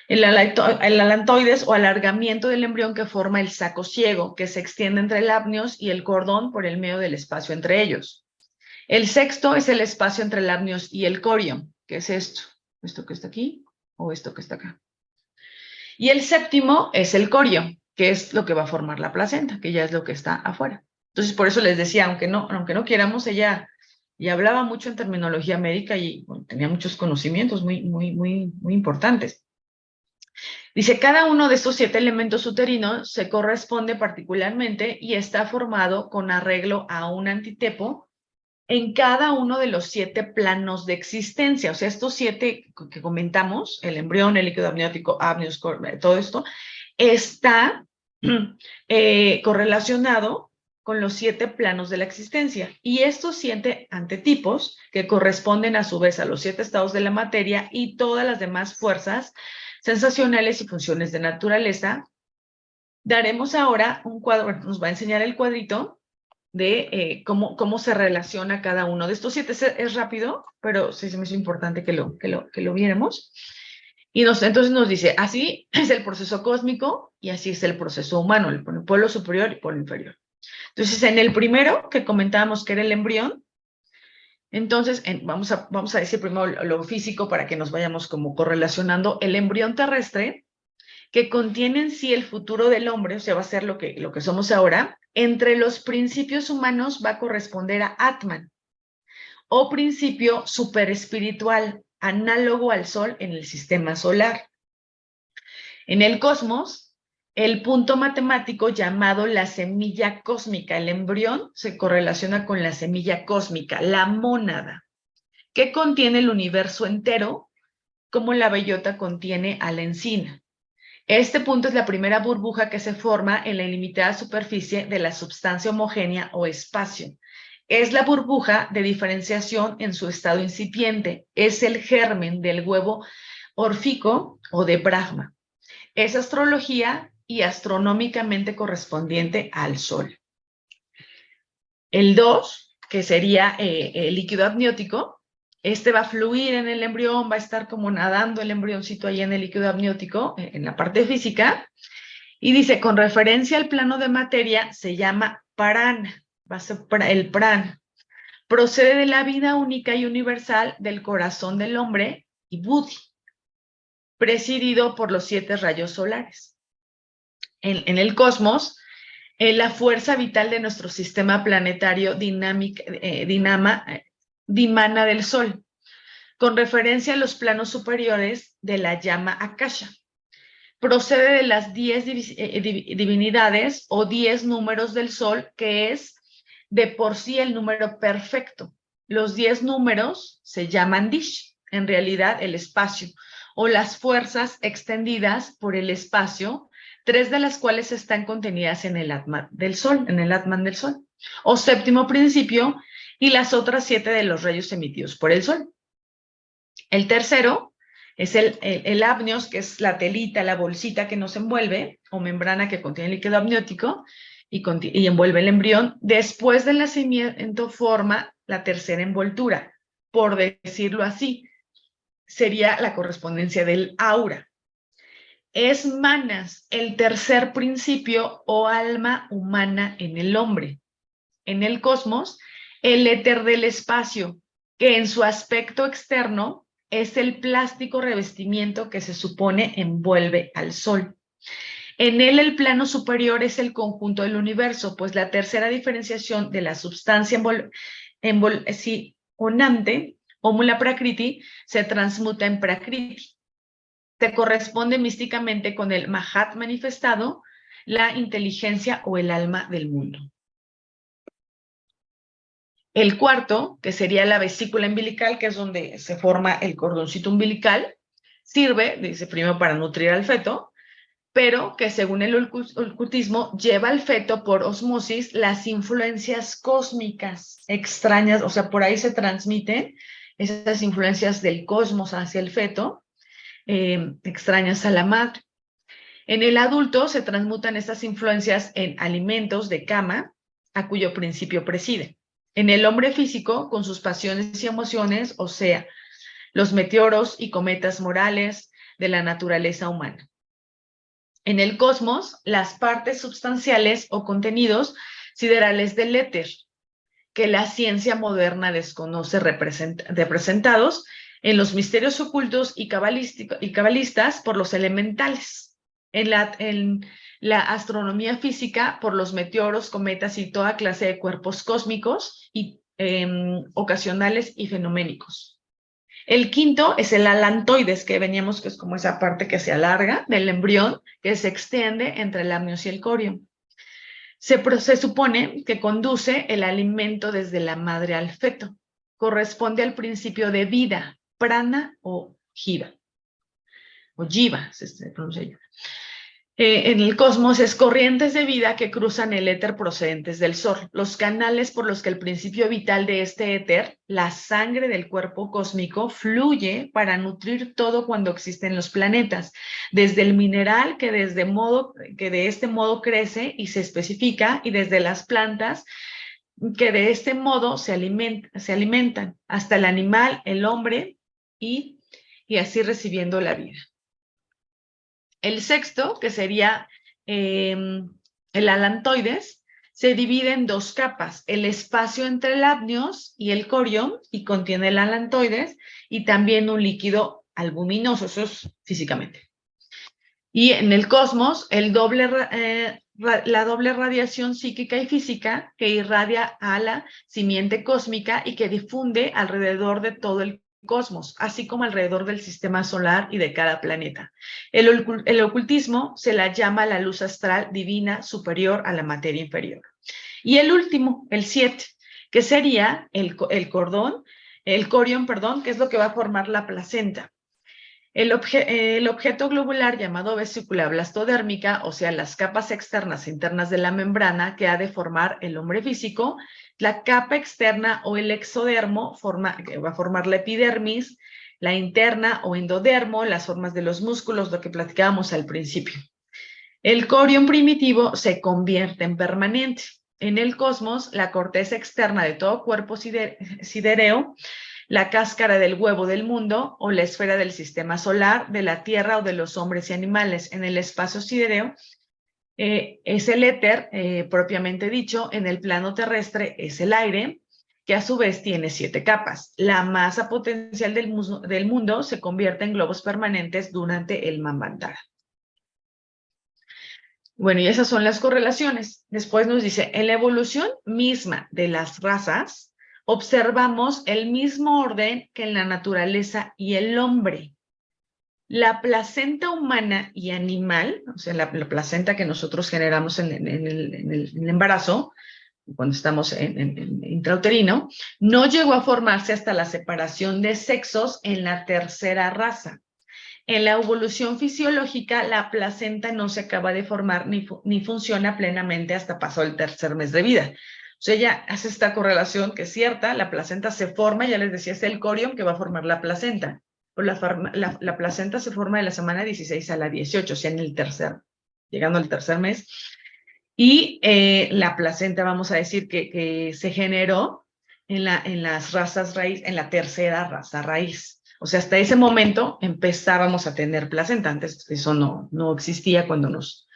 B: El alantoides o alargamiento del embrión que forma el saco ciego, que se extiende entre el amnios y el cordón por el medio del espacio entre ellos. El sexto es el espacio entre el amnios y el corión, que es esto que está aquí o esto que está acá. Y el séptimo es el corión, que es lo que va a formar la placenta, que ya es lo que está afuera. Entonces, por eso les decía, aunque no quieramos, ella y hablaba mucho en terminología médica y bueno, tenía muchos conocimientos muy importantes. Dice, cada uno de estos 7 elementos uterinos se corresponde particularmente y está formado con arreglo a un antitepo en cada uno de los 7 planos de existencia. O sea, estos 7 que comentamos, el embrión, el líquido amniótico, amnios, todo esto, está correlacionado con los 7 planos de la existencia. Y estos 7 antetipos, que corresponden a su vez a los 7 estados de la materia y todas las demás fuerzas sensacionales y funciones de naturaleza, daremos ahora un cuadro, nos va a enseñar el cuadrito de cómo se relaciona cada uno de estos 7. Es rápido, pero sí se me hizo importante que lo viéramos. Y entonces nos dice, así es el proceso cósmico y así es el proceso humano, el polo superior y polo inferior. Entonces, en el primero que comentábamos que era el embrión, entonces vamos a decir primero lo físico para que nos vayamos como correlacionando. El embrión terrestre, que contiene en sí el futuro del hombre, o sea, va a ser lo que somos ahora, entre los principios humanos va a corresponder a Atman, o principio superespiritual, análogo al Sol en el sistema solar. En el cosmos, el punto matemático llamado la semilla cósmica, el embrión, se correlaciona con la semilla cósmica, la mónada, que contiene el universo entero, como la bellota contiene a la encina. Este punto es la primera burbuja que se forma en la ilimitada superficie de la substancia homogénea o espacio. Es la burbuja de diferenciación en su estado incipiente. Es el germen del huevo órfico o de Brahma. Es astrología y astronómicamente correspondiente al Sol. El 2, que sería el líquido amniótico, este va a fluir en el embrión, va a estar como nadando el embrioncito ahí en el líquido amniótico, en la parte física, y dice, con referencia al plano de materia, se llama prana, va a ser el prana. Procede de la vida única y universal del corazón del hombre y Buddhi, presidido por los 7 rayos solares. En el cosmos, la fuerza vital de nuestro sistema planetario dimana del Sol, con referencia a los planos superiores de la llama Akasha. Procede de las 10 divinidades o 10 números del Sol, que es de por sí el número perfecto. Los 10 números se llaman Dish, en realidad el espacio, o las fuerzas extendidas por el espacio, 3 de las cuales están contenidas en el Atman del Sol, o séptimo principio, y las otras 7 de los rayos emitidos por el Sol. El tercero es el amnios, que es la telita, la bolsita que nos envuelve, o membrana que contiene líquido amniótico y envuelve el embrión. Después del nacimiento forma la tercera envoltura, por decirlo así. Sería la correspondencia del aura. Es manas, el tercer principio o alma humana en el hombre. En el cosmos, el éter del espacio, que en su aspecto externo es el plástico revestimiento que se supone envuelve al Sol. En él el plano superior es el conjunto del universo, pues la tercera diferenciación de la sustancia onante o mula prakriti se transmuta en prakriti. Se corresponde místicamente con el Mahat manifestado, la inteligencia o el alma del mundo. El cuarto, que sería la vesícula umbilical, que es donde se forma el cordoncito umbilical, sirve, dice primero, para nutrir al feto, pero que según el ocultismo lleva al feto por osmosis las influencias cósmicas extrañas, o sea, por ahí se transmiten esas influencias del cosmos hacia el feto, extrañas a la madre. En el adulto se transmutan estas influencias en alimentos de cama, a cuyo principio preside. En el hombre físico, con sus pasiones y emociones, o sea, los meteoros y cometas morales de la naturaleza humana. En el cosmos, las partes sustanciales o contenidos siderales del éter, que la ciencia moderna desconoce representados en los misterios ocultos y cabalistas por los elementales, en la astronomía física por los meteoros, cometas y toda clase de cuerpos cósmicos y ocasionales y fenoménicos. El quinto es el alantoides, que veníamos, que es como esa parte que se alarga del embrión, que se extiende entre el amnios y el corium. Se supone que conduce el alimento desde la madre al feto. Corresponde al principio de vida, prana o jiva. O jiva, se pronuncia jiva. En el cosmos es corrientes de vida que cruzan el éter procedentes del Sol. Los canales por los que el principio vital de este éter, la sangre del cuerpo cósmico, fluye para nutrir todo cuando existen los planetas, desde el mineral que de este modo crece y se especifica, y desde las plantas que de este modo se alimentan, hasta el animal, el hombre, y así recibiendo la vida. El sexto, que sería el alantoides, se divide en 2 capas, el espacio entre el amnios y el corium, y contiene el alantoides, y también un líquido albuminoso, eso es físicamente. Y en el cosmos, la doble radiación psíquica y física que irradia a la simiente cósmica y que difunde alrededor de todo el cosmos, así como alrededor del sistema solar y de cada planeta. El ocultismo se la llama la luz astral divina superior a la materia inferior. Y el último, el 7, que sería el corium, que es lo que va a formar la placenta. El objeto globular llamado vesícula blastodérmica, o sea, las capas externas e internas de la membrana que ha de formar el hombre físico, la capa externa o el exodermo que va a formar la epidermis, la interna o endodermo, las formas de los músculos, lo que platicábamos al principio. El corium primitivo se convierte en permanente. En el cosmos, la corteza externa de todo cuerpo sidereo, la cáscara del huevo del mundo o la esfera del sistema solar, de la Tierra o de los hombres y animales. En el espacio sidereo es el éter, propiamente dicho. En el plano terrestre es el aire, que a su vez tiene 7 capas. La masa potencial del mundo se convierte en globos permanentes durante el Manvantara. Bueno, y esas son las correlaciones. Después nos dice, en la evolución misma de las razas, observamos el mismo orden que en la naturaleza y el hombre. La placenta humana y animal, o sea, la placenta que nosotros generamos en el embarazo, cuando estamos en intrauterino, no llegó a formarse hasta la separación de sexos en la tercera raza. en la evolución fisiológica, la placenta no se acaba de formar ni funciona plenamente hasta pasó el tercer mes de vida. O sea, ya hace esta correlación que es cierta, la placenta se forma, ya les decía, es el corión que va a formar la placenta. O la placenta se forma de la semana 16 a la 18, o sea, llegando al tercer mes. Y la placenta, vamos a decir, que se generó en las razas raíz, en la tercera raza raíz. O sea, hasta ese momento empezábamos a tener placenta. Antes eso no existía cuando nos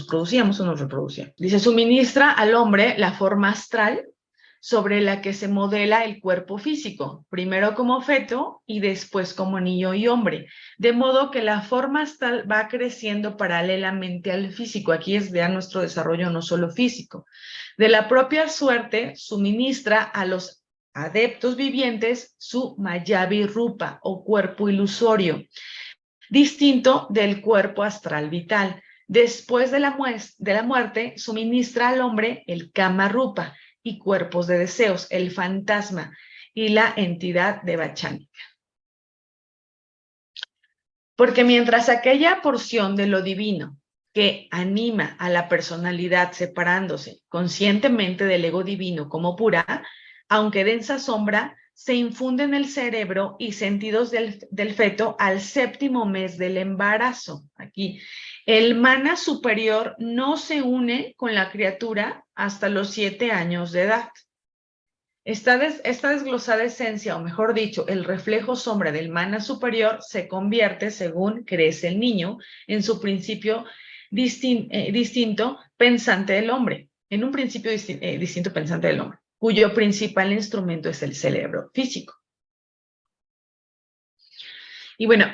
B: producíamos o nos reproducíamos. Dice, suministra al hombre la forma astral sobre la que se modela el cuerpo físico, primero como feto y después como niño y hombre, de modo que la forma astral va creciendo paralelamente al físico. Aquí es ya nuestro desarrollo no solo físico. De la propia suerte suministra a los adeptos vivientes su Mayavi Rupa o cuerpo ilusorio, distinto del cuerpo astral vital. Después de la muerte, suministra al hombre el Kama Rupa y cuerpos de deseos, el fantasma y la entidad de Vachánica. Porque mientras aquella porción de lo divino que anima a la personalidad separándose conscientemente del ego divino como pura, aunque densa sombra, se infunde en el cerebro y sentidos del feto al séptimo mes del embarazo. Aquí, el mana superior no se une con la criatura hasta los 7 años de edad. Esta desglosada esencia, o mejor dicho, el reflejo sombra del mana superior, se convierte, según crece el niño, en su principio distinto pensante del hombre, en un principio distinto pensante del hombre, cuyo principal instrumento es el cerebro físico. Y bueno,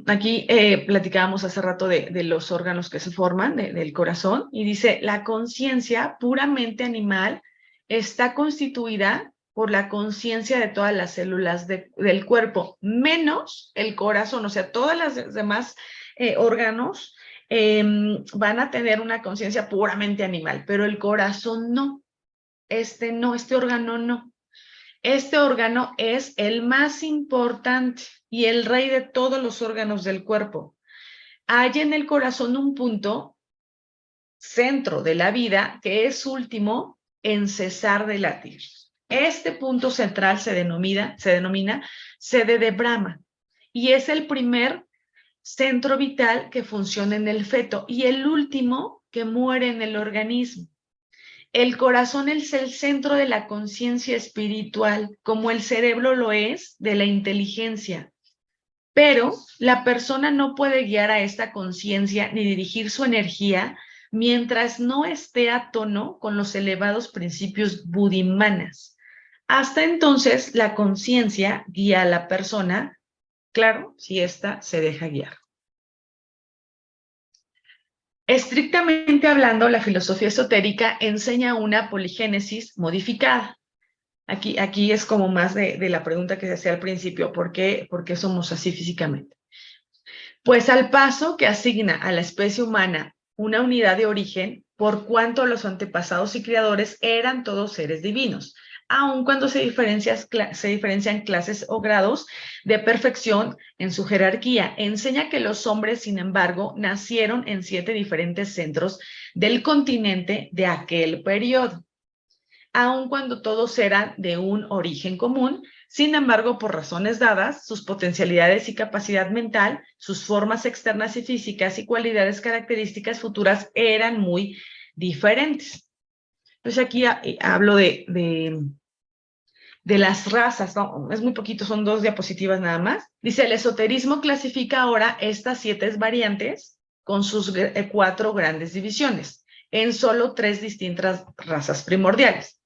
B: aquí platicábamos hace rato de los órganos que se forman, del corazón, y dice, la conciencia puramente animal está constituida por la conciencia de todas las células del cuerpo, menos el corazón, o sea, todas las demás órganos van a tener una conciencia puramente animal, pero el corazón no, este órgano no. Este órgano es el más importante y el rey de todos los órganos del cuerpo. Hay en el corazón un punto, centro de la vida, que es último en cesar de latir. Este punto central se denomina sede de Brahma y es el primer centro vital que funciona en el feto y el último que muere en el organismo. El corazón es el centro de la conciencia espiritual, como el cerebro lo es de la inteligencia. Pero la persona no puede guiar a esta conciencia ni dirigir su energía mientras no esté a tono con los elevados principios buddhimanas. Hasta entonces, la conciencia guía a la persona, claro, si ésta se deja guiar. Estrictamente hablando, la filosofía esotérica enseña una poligénesis modificada. Aquí es como más de la pregunta que se hacía al principio, ¿por qué somos así físicamente? Pues al paso que asigna a la especie humana una unidad de origen, por cuanto los antepasados y criadores eran todos seres divinos, aun cuando se diferencian clases o grados de perfección en su jerarquía. Enseña que los hombres, sin embargo, nacieron en 7 diferentes centros del continente de aquel periodo, aun cuando todos eran de un origen común. Sin embargo, por razones dadas, sus potencialidades y capacidad mental, sus formas externas y físicas y cualidades características futuras eran muy diferentes. Entonces aquí hablo de las razas, ¿no? Es muy poquito, son 2 diapositivas nada más. Dice, el esoterismo clasifica ahora estas 7 variantes con sus 4 grandes divisiones en solo 3 distintas razas primordiales.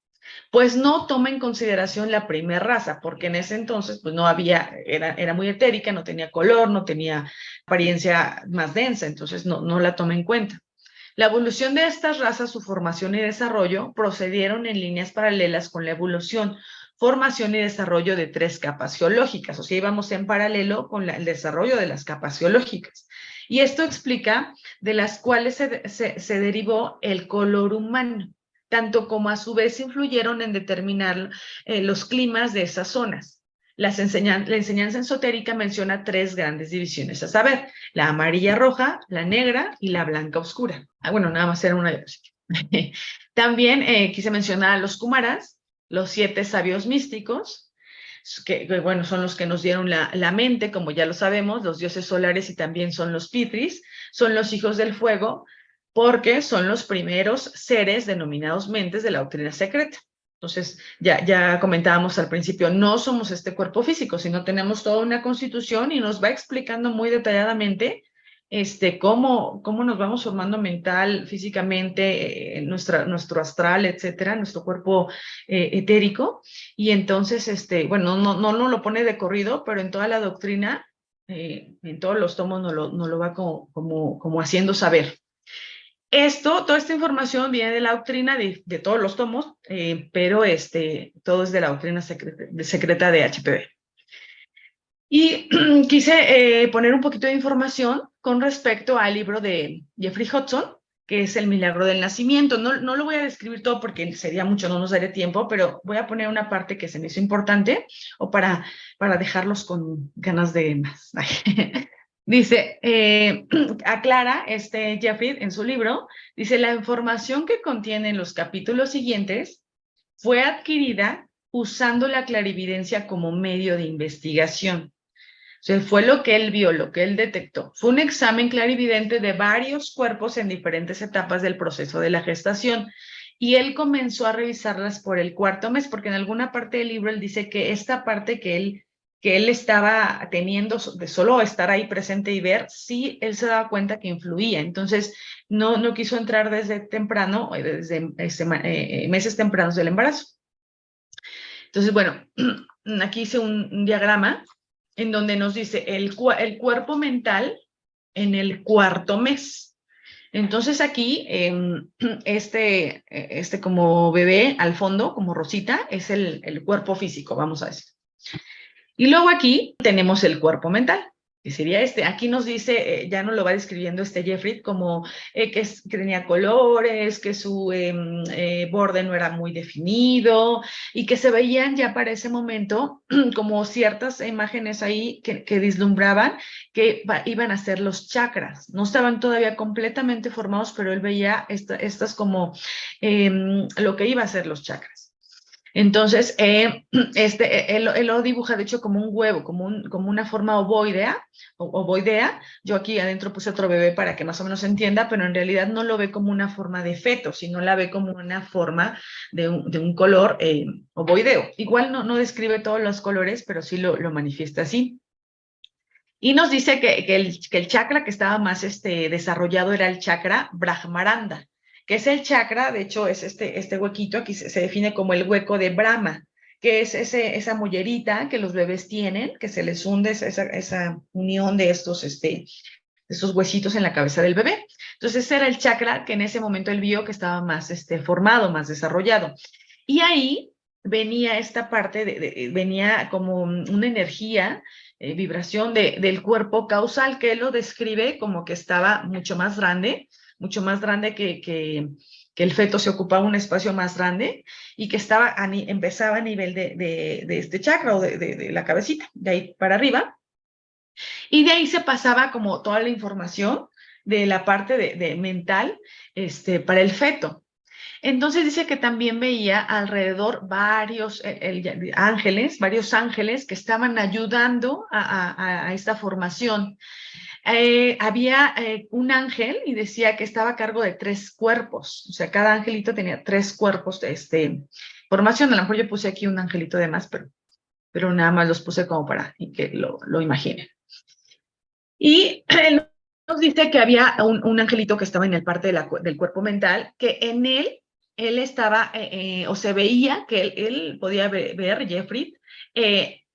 B: Pues no toma en consideración la primera raza, porque en ese entonces pues no había, era muy etérica, no tenía color, no tenía apariencia más densa, entonces no la toma en cuenta. La evolución de estas razas, su formación y desarrollo, procedieron en líneas paralelas con la evolución, formación y desarrollo de 3 capas geológicas, o sea, íbamos en paralelo con el desarrollo de las capas geológicas. Y esto explica de las cuales se derivó el color humano, tanto como a su vez influyeron en determinar los climas de esas zonas. la enseñanza esotérica menciona 3 grandes divisiones, a saber, la amarilla roja, la negra y la blanca oscura. Bueno, nada más era una de ellas. También quise mencionar a los Kumaras, los 7 sabios místicos, que bueno, son los que nos dieron la mente, como ya lo sabemos, los dioses solares y también son los Pitris, son los hijos del fuego, porque son los primeros seres denominados mentes de la doctrina secreta. Entonces, ya comentábamos al principio, no somos este cuerpo físico, sino tenemos toda una constitución y nos va explicando muy detalladamente cómo nos vamos formando mental, físicamente, nuestro astral, etcétera, nuestro cuerpo etérico. Y entonces, bueno, no lo pone de corrido, pero en toda la doctrina, en todos los tomos nos lo va como haciendo saber. Toda esta información viene de la doctrina de todos los tomos, pero todo es de la doctrina secreta de HPB. Y quise poner un poquito de información con respecto al libro de Jeffrey Hudson, que es El milagro del nacimiento. No lo voy a describir todo porque sería mucho, no nos daría tiempo, pero voy a poner una parte que se me hizo importante o para dejarlos con ganas de más. Dice, aclara Jeffrey en su libro, dice, la información que contienen los capítulos siguientes fue adquirida usando la clarividencia como medio de investigación. O sea, fue lo que él vio, lo que él detectó. Fue un examen clarividente de varios cuerpos en diferentes etapas del proceso de la gestación. Y él comenzó a revisarlas por el 4.º mes, porque en alguna parte del libro él dice que esta parte que él estaba teniendo de solo estar ahí presente y ver, sí, él se daba cuenta que influía. Entonces, no quiso entrar desde temprano, desde meses tempranos del embarazo. Entonces, bueno, aquí hice un diagrama en donde nos dice el cuerpo mental en el 4.º mes. Entonces aquí, como bebé al fondo, como rosita, es el cuerpo físico, vamos a decir. Y luego aquí tenemos el cuerpo mental, que sería aquí nos dice, ya nos lo va describiendo Jeffrey, como que tenía colores, que su borde no era muy definido, y que se veían ya para ese momento como ciertas imágenes ahí que vislumbraban que iban a ser los chakras. No estaban todavía completamente formados, pero él veía estas como lo que iba a ser los chakras. Entonces, él lo dibuja, de hecho, como un huevo, como una forma ovoidea. Yo aquí adentro puse otro bebé para que más o menos se entienda, pero en realidad no lo ve como una forma de feto, sino la ve como una forma de un color ovoideo. Igual no describe todos los colores, pero sí lo manifiesta así. Y nos dice que el chakra que estaba más desarrollado era el chakra Brahmaranda, que es el chakra, de hecho es este huequito, aquí se define como el hueco de Brahma, que es esa mollerita que los bebés tienen, que se les hunde esa unión de estos huesitos en la cabeza del bebé. Entonces ese era el chakra que en ese momento él vio que estaba más formado, más desarrollado. Y ahí venía esta parte, venía como una energía, vibración del cuerpo causal, que él lo describe como que estaba mucho más grande que el feto, se ocupaba un espacio más grande y que empezaba a nivel de este chakra o de la cabecita, de ahí para arriba. Y de ahí se pasaba como toda la información de la parte de mental para el feto. Entonces dice que también veía alrededor varios ángeles que estaban ayudando a esta formación. Había un ángel y decía que estaba a cargo de 3 cuerpos, o sea, cada angelito tenía 3 cuerpos de formación. A lo mejor yo puse aquí un angelito de más, pero nada más los puse como para que lo imaginen. Y él nos dice que había un angelito que estaba en el parte del cuerpo mental, que en él estaba, o se veía que él podía ver, Jeffrey,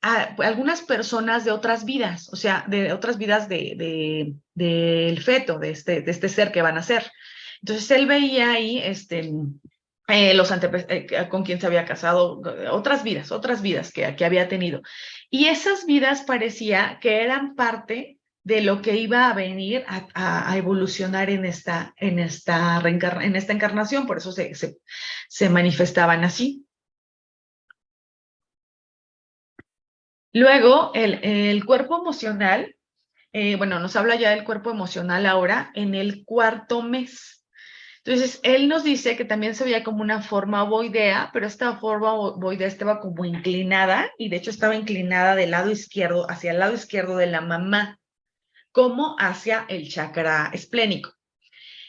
B: algunas personas de otras vidas, o sea, de otras vidas del feto, de este ser que van a ser. Entonces él veía ahí con quien se había casado, otras vidas que había tenido. Y esas vidas parecía que eran parte de lo que iba a venir a evolucionar en esta encarnación, por eso se manifestaban así. Luego, el cuerpo emocional, bueno, nos habla ya del cuerpo emocional ahora en el 4.º mes. Entonces, él nos dice que también se veía como una forma ovoidea, pero esta forma ovoidea estaba como inclinada, y de hecho estaba inclinada del lado izquierdo, hacia el lado izquierdo de la mamá, como hacia el chakra esplénico.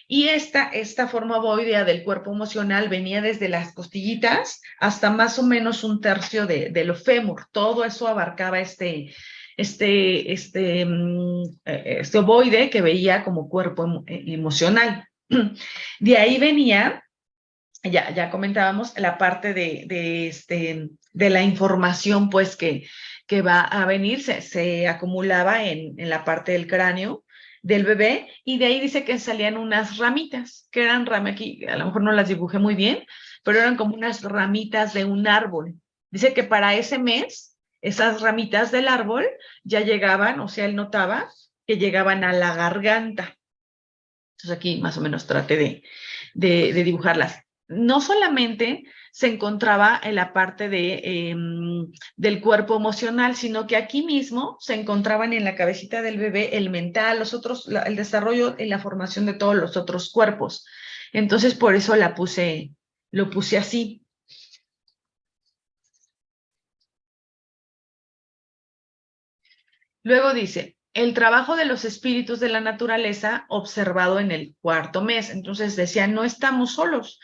B: Y esta forma ovoidea del cuerpo emocional venía desde las costillitas hasta más o menos 1/3 de lo fémur. Todo eso abarcaba este ovoide que veía como cuerpo emocional. De ahí venía, ya comentábamos, la parte de la información pues que va a venir, se acumulaba en la parte del cráneo del bebé, y de ahí dice que salían unas ramitas, que eran ramas, aquí a lo mejor no las dibujé muy bien, pero eran como unas ramitas de un árbol. Dice que para ese mes, esas ramitas del árbol ya llegaban, o sea, él notaba que llegaban a la garganta. Entonces aquí más o menos traté de dibujarlas. No solamente se encontraba en la parte del cuerpo emocional, sino que aquí mismo se encontraban en la cabecita del bebé el mental, el desarrollo y la formación de todos los otros cuerpos. Entonces por eso lo puse así. Luego dice, el trabajo de los espíritus de la naturaleza observado en el 4.º mes. Entonces decía, no estamos solos.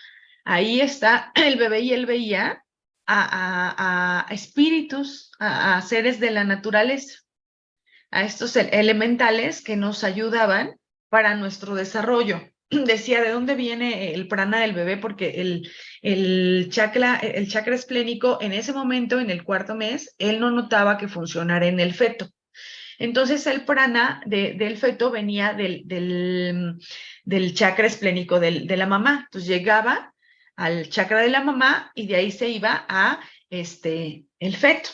B: Ahí está el bebé, y él veía a espíritus, a seres de la naturaleza, a estos elementales que nos ayudaban para nuestro desarrollo. Decía, ¿de dónde viene el prana del bebé? Porque el chakra esplénico en ese momento, en el 4.º mes, él no notaba que funcionara en el feto. Entonces el prana del feto venía del chakra esplénico de la mamá. Entonces llegaba al chakra de la mamá y de ahí se iba a el feto.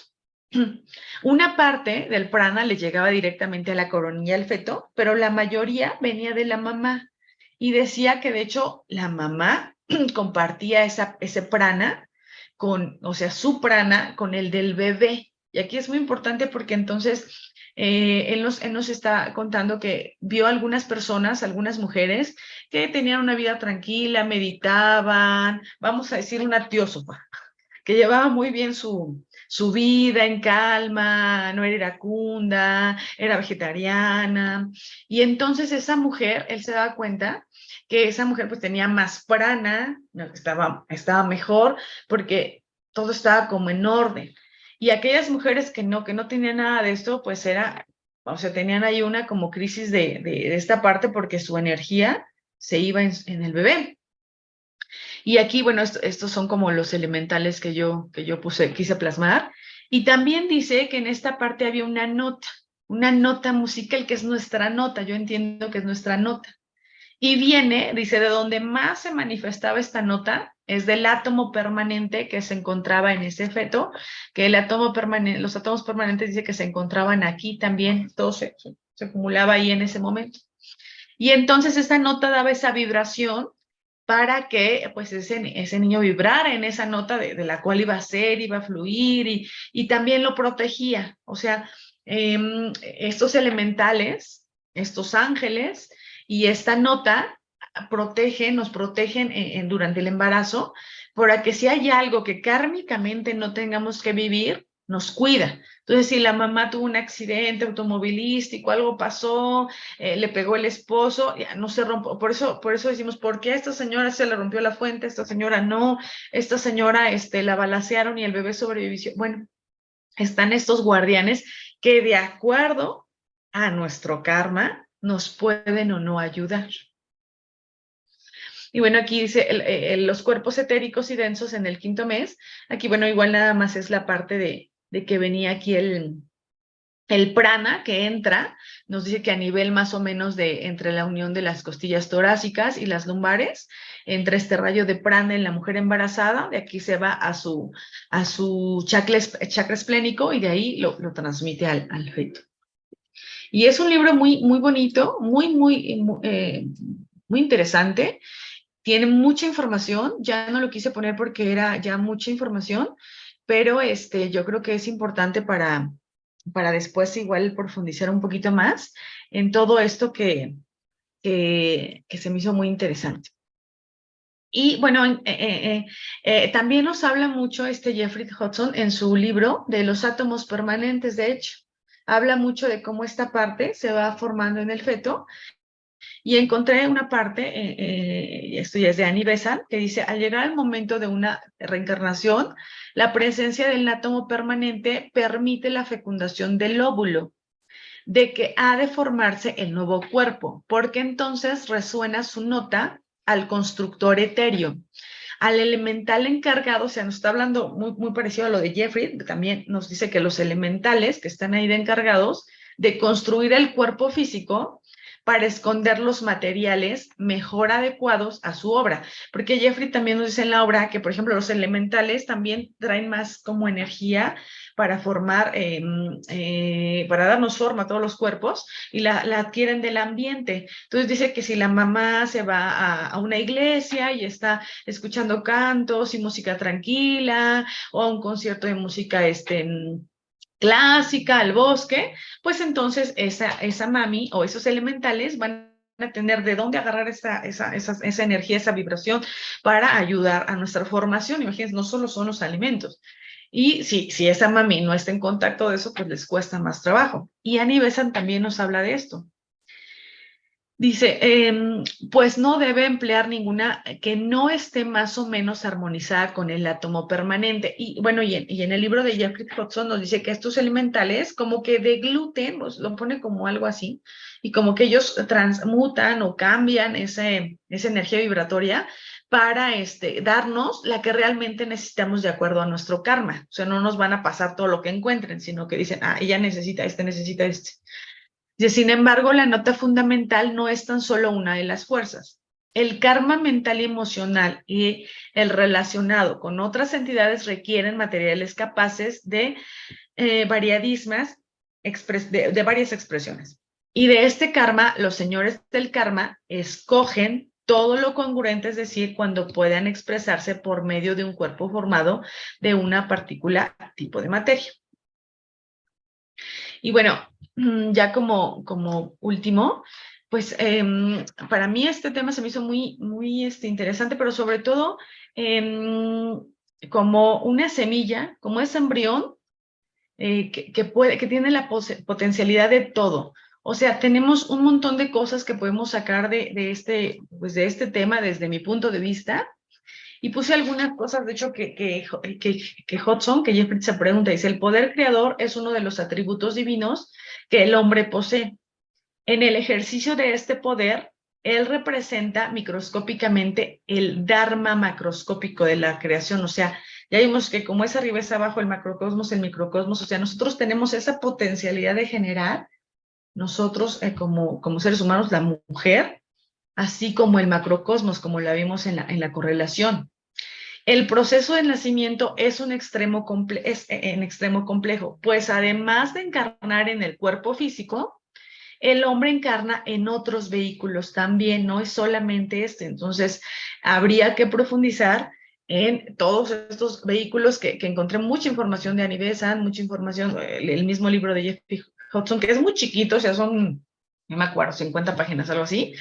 B: Una parte del prana le llegaba directamente a la coronilla del feto, pero la mayoría venía de la mamá. Y decía que de hecho la mamá compartía ese prana o sea, su prana con el del bebé. Y aquí es muy importante porque entonces él nos está contando que vio algunas personas, algunas mujeres, que tenían una vida tranquila, meditaban, vamos a decir una teósofa, que llevaba muy bien su vida en calma, no era iracunda, era vegetariana. Y entonces esa mujer, él se daba cuenta que esa mujer pues tenía más prana, estaba mejor, porque todo estaba como en orden. Y aquellas mujeres que no tenían nada de esto, pues o sea, tenían ahí una como crisis de esta parte, porque su energía se iba en el bebé. Y aquí, bueno, estos son como los elementales que yo quise plasmar. Y también dice que en esta parte había una nota musical, que es nuestra nota. Yo entiendo que es nuestra nota. Y dice, de donde más se manifestaba esta nota es del átomo permanente que se encontraba en ese feto, que los átomos permanentes dice que se encontraban aquí también, todo se acumulaba ahí en ese momento. Y entonces esta nota daba esa vibración para que pues ese niño vibrara en esa nota de la cual iba a ser, iba a fluir, y también lo protegía. O sea, estos elementales, estos ángeles y esta nota nos protegen durante el embarazo, para que si hay algo que kármicamente no tengamos que vivir, nos cuida. Entonces, si la mamá tuvo un accidente automovilístico, algo pasó, le pegó el esposo, ya no se rompió. Por eso decimos, ¿por qué a esta señora se le rompió la fuente, a esta señora no? Esta señora la balacearon y el bebé sobrevivió. Bueno, están estos guardianes que de acuerdo a nuestro karma nos pueden o no ayudar. Y bueno, aquí dice los cuerpos etéricos y densos en el 5.º mes. Aquí, bueno, igual nada más es la parte de que venía aquí el prana que entra, nos dice que a nivel más o menos entre la unión de las costillas torácicas y las lumbares, entra este rayo de prana en la mujer embarazada, de aquí se va a su chakra esplénico, y de ahí lo transmite al feto. Y es un libro muy, muy bonito, muy interesante. Tiene mucha información, ya no lo quise poner porque era ya mucha información, pero yo creo que es importante para después igual profundizar un poquito más en todo esto que se me hizo muy interesante. Y bueno, también nos habla mucho Jeffrey Hudson en su libro de los átomos permanentes, de hecho. Habla mucho de cómo esta parte se va formando en el feto. Y encontré una parte, esto ya es de Annie Besant, que dice, al llegar al momento de una reencarnación, la presencia del átomo permanente permite la fecundación del óvulo, de que ha de formarse el nuevo cuerpo, porque entonces resuena su nota al constructor etéreo, al elemental encargado. O sea, nos está hablando muy, muy parecido a lo de Jeffrey, también nos dice que los elementales que están ahí de encargados de construir el cuerpo físico para esconder los materiales mejor adecuados a su obra, porque Jeffrey también nos dice en la obra que, por ejemplo, los elementales también traen más como energía para formar, para darnos forma a todos los cuerpos, y la adquieren del ambiente. Entonces dice que si la mamá se va a una iglesia y está escuchando cantos y música tranquila, o a un concierto de música clásica, al bosque, pues entonces esa mami o esos elementales van a tener de dónde agarrar esa energía, esa vibración para ayudar a nuestra formación. Imagínense, no solo son los alimentos. Y si esa mami no está en contacto de eso, pues les cuesta más trabajo. Y Annie Besant también nos habla de esto. Dice, pues no debe emplear ninguna que no esté más o menos armonizada con el átomo permanente. Y bueno, y en el libro de Jeffrey Hudson nos dice que estos elementales como que degluten, pues lo pone como algo así, y como que ellos transmutan o cambian esa energía vibratoria para darnos la que realmente necesitamos de acuerdo a nuestro karma. O sea, no nos van a pasar todo lo que encuentren, sino que dicen, ella necesita necesita este. Sin embargo, la nota fundamental no es tan solo una de las fuerzas. El karma mental y emocional y el relacionado con otras entidades requieren materiales capaces de variadismas, de varias expresiones. Y de este karma, los señores del karma escogen todo lo congruente, es decir, cuando puedan expresarse por medio de un cuerpo formado de una particular tipo de materia. Y bueno, ya como último, pues para mí este tema se me hizo muy, muy interesante, pero sobre todo como una semilla, como ese embrión que tiene la potencialidad de todo. O sea, tenemos un montón de cosas que podemos sacar de este tema desde mi punto de vista. Y puse algunas cosas, de hecho, que Hudson, que Jeffrey se pregunta, dice, el poder creador es uno de los atributos divinos que el hombre posee. En el ejercicio de este poder, él representa microscópicamente el dharma macroscópico de la creación. O sea, ya vimos que como es arriba es abajo el macrocosmos, el microcosmos, o sea, nosotros tenemos esa potencialidad de generar, nosotros como seres humanos, la mujer, así como el macrocosmos, como la vimos en la correlación. El proceso de nacimiento es en extremo complejo, pues además de encarnar en el cuerpo físico, el hombre encarna en otros vehículos también, no es solamente este. Entonces, habría que profundizar en todos estos vehículos que encontré mucha información de Annie Besant, mucha información, el mismo libro de Jeffrey Hudson, que es muy chiquito, o sea, son, no me acuerdo, 50 páginas, algo así,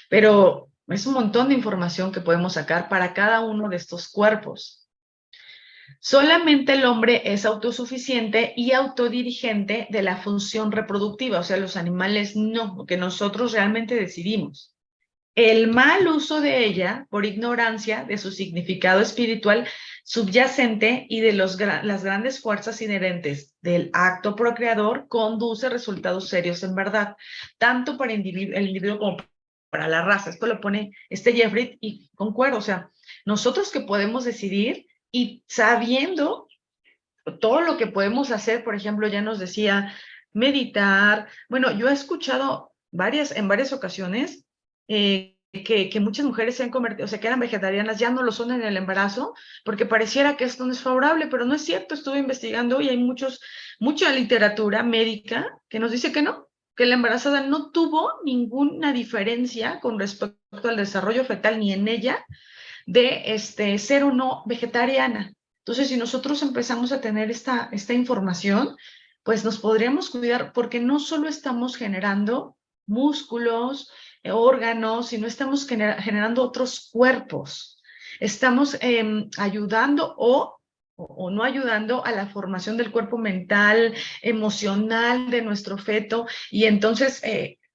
B: pero es un montón de información que podemos sacar para cada uno de estos cuerpos. Solamente el hombre es autosuficiente y autodirigente de la función reproductiva, o sea, los animales no, porque nosotros realmente decidimos. El mal uso de ella, por ignorancia de su significado espiritual subyacente y de las grandes fuerzas inherentes del acto procreador, conduce resultados serios en verdad, tanto para el individuo como para la raza. Esto lo pone Jeffrey y concuerdo, o sea, nosotros que podemos decidir y sabiendo todo lo que podemos hacer, por ejemplo, ya nos decía, meditar. Bueno, yo he escuchado en varias ocasiones que muchas mujeres se han convertido, o sea, que eran vegetarianas, ya no lo son en el embarazo, porque pareciera que esto no es favorable, pero no es cierto. Estuve investigando y hay mucha literatura médica que nos dice que no, que la embarazada no tuvo ninguna diferencia con respecto al desarrollo fetal, ni en ella, de ser o no vegetariana. Entonces, si nosotros empezamos a tener esta información, pues nos podríamos cuidar porque no solo estamos generando músculos, órganos, sino estamos generando otros cuerpos. Estamos ayudando o no ayudando a la formación del cuerpo mental, emocional de nuestro feto, y entonces,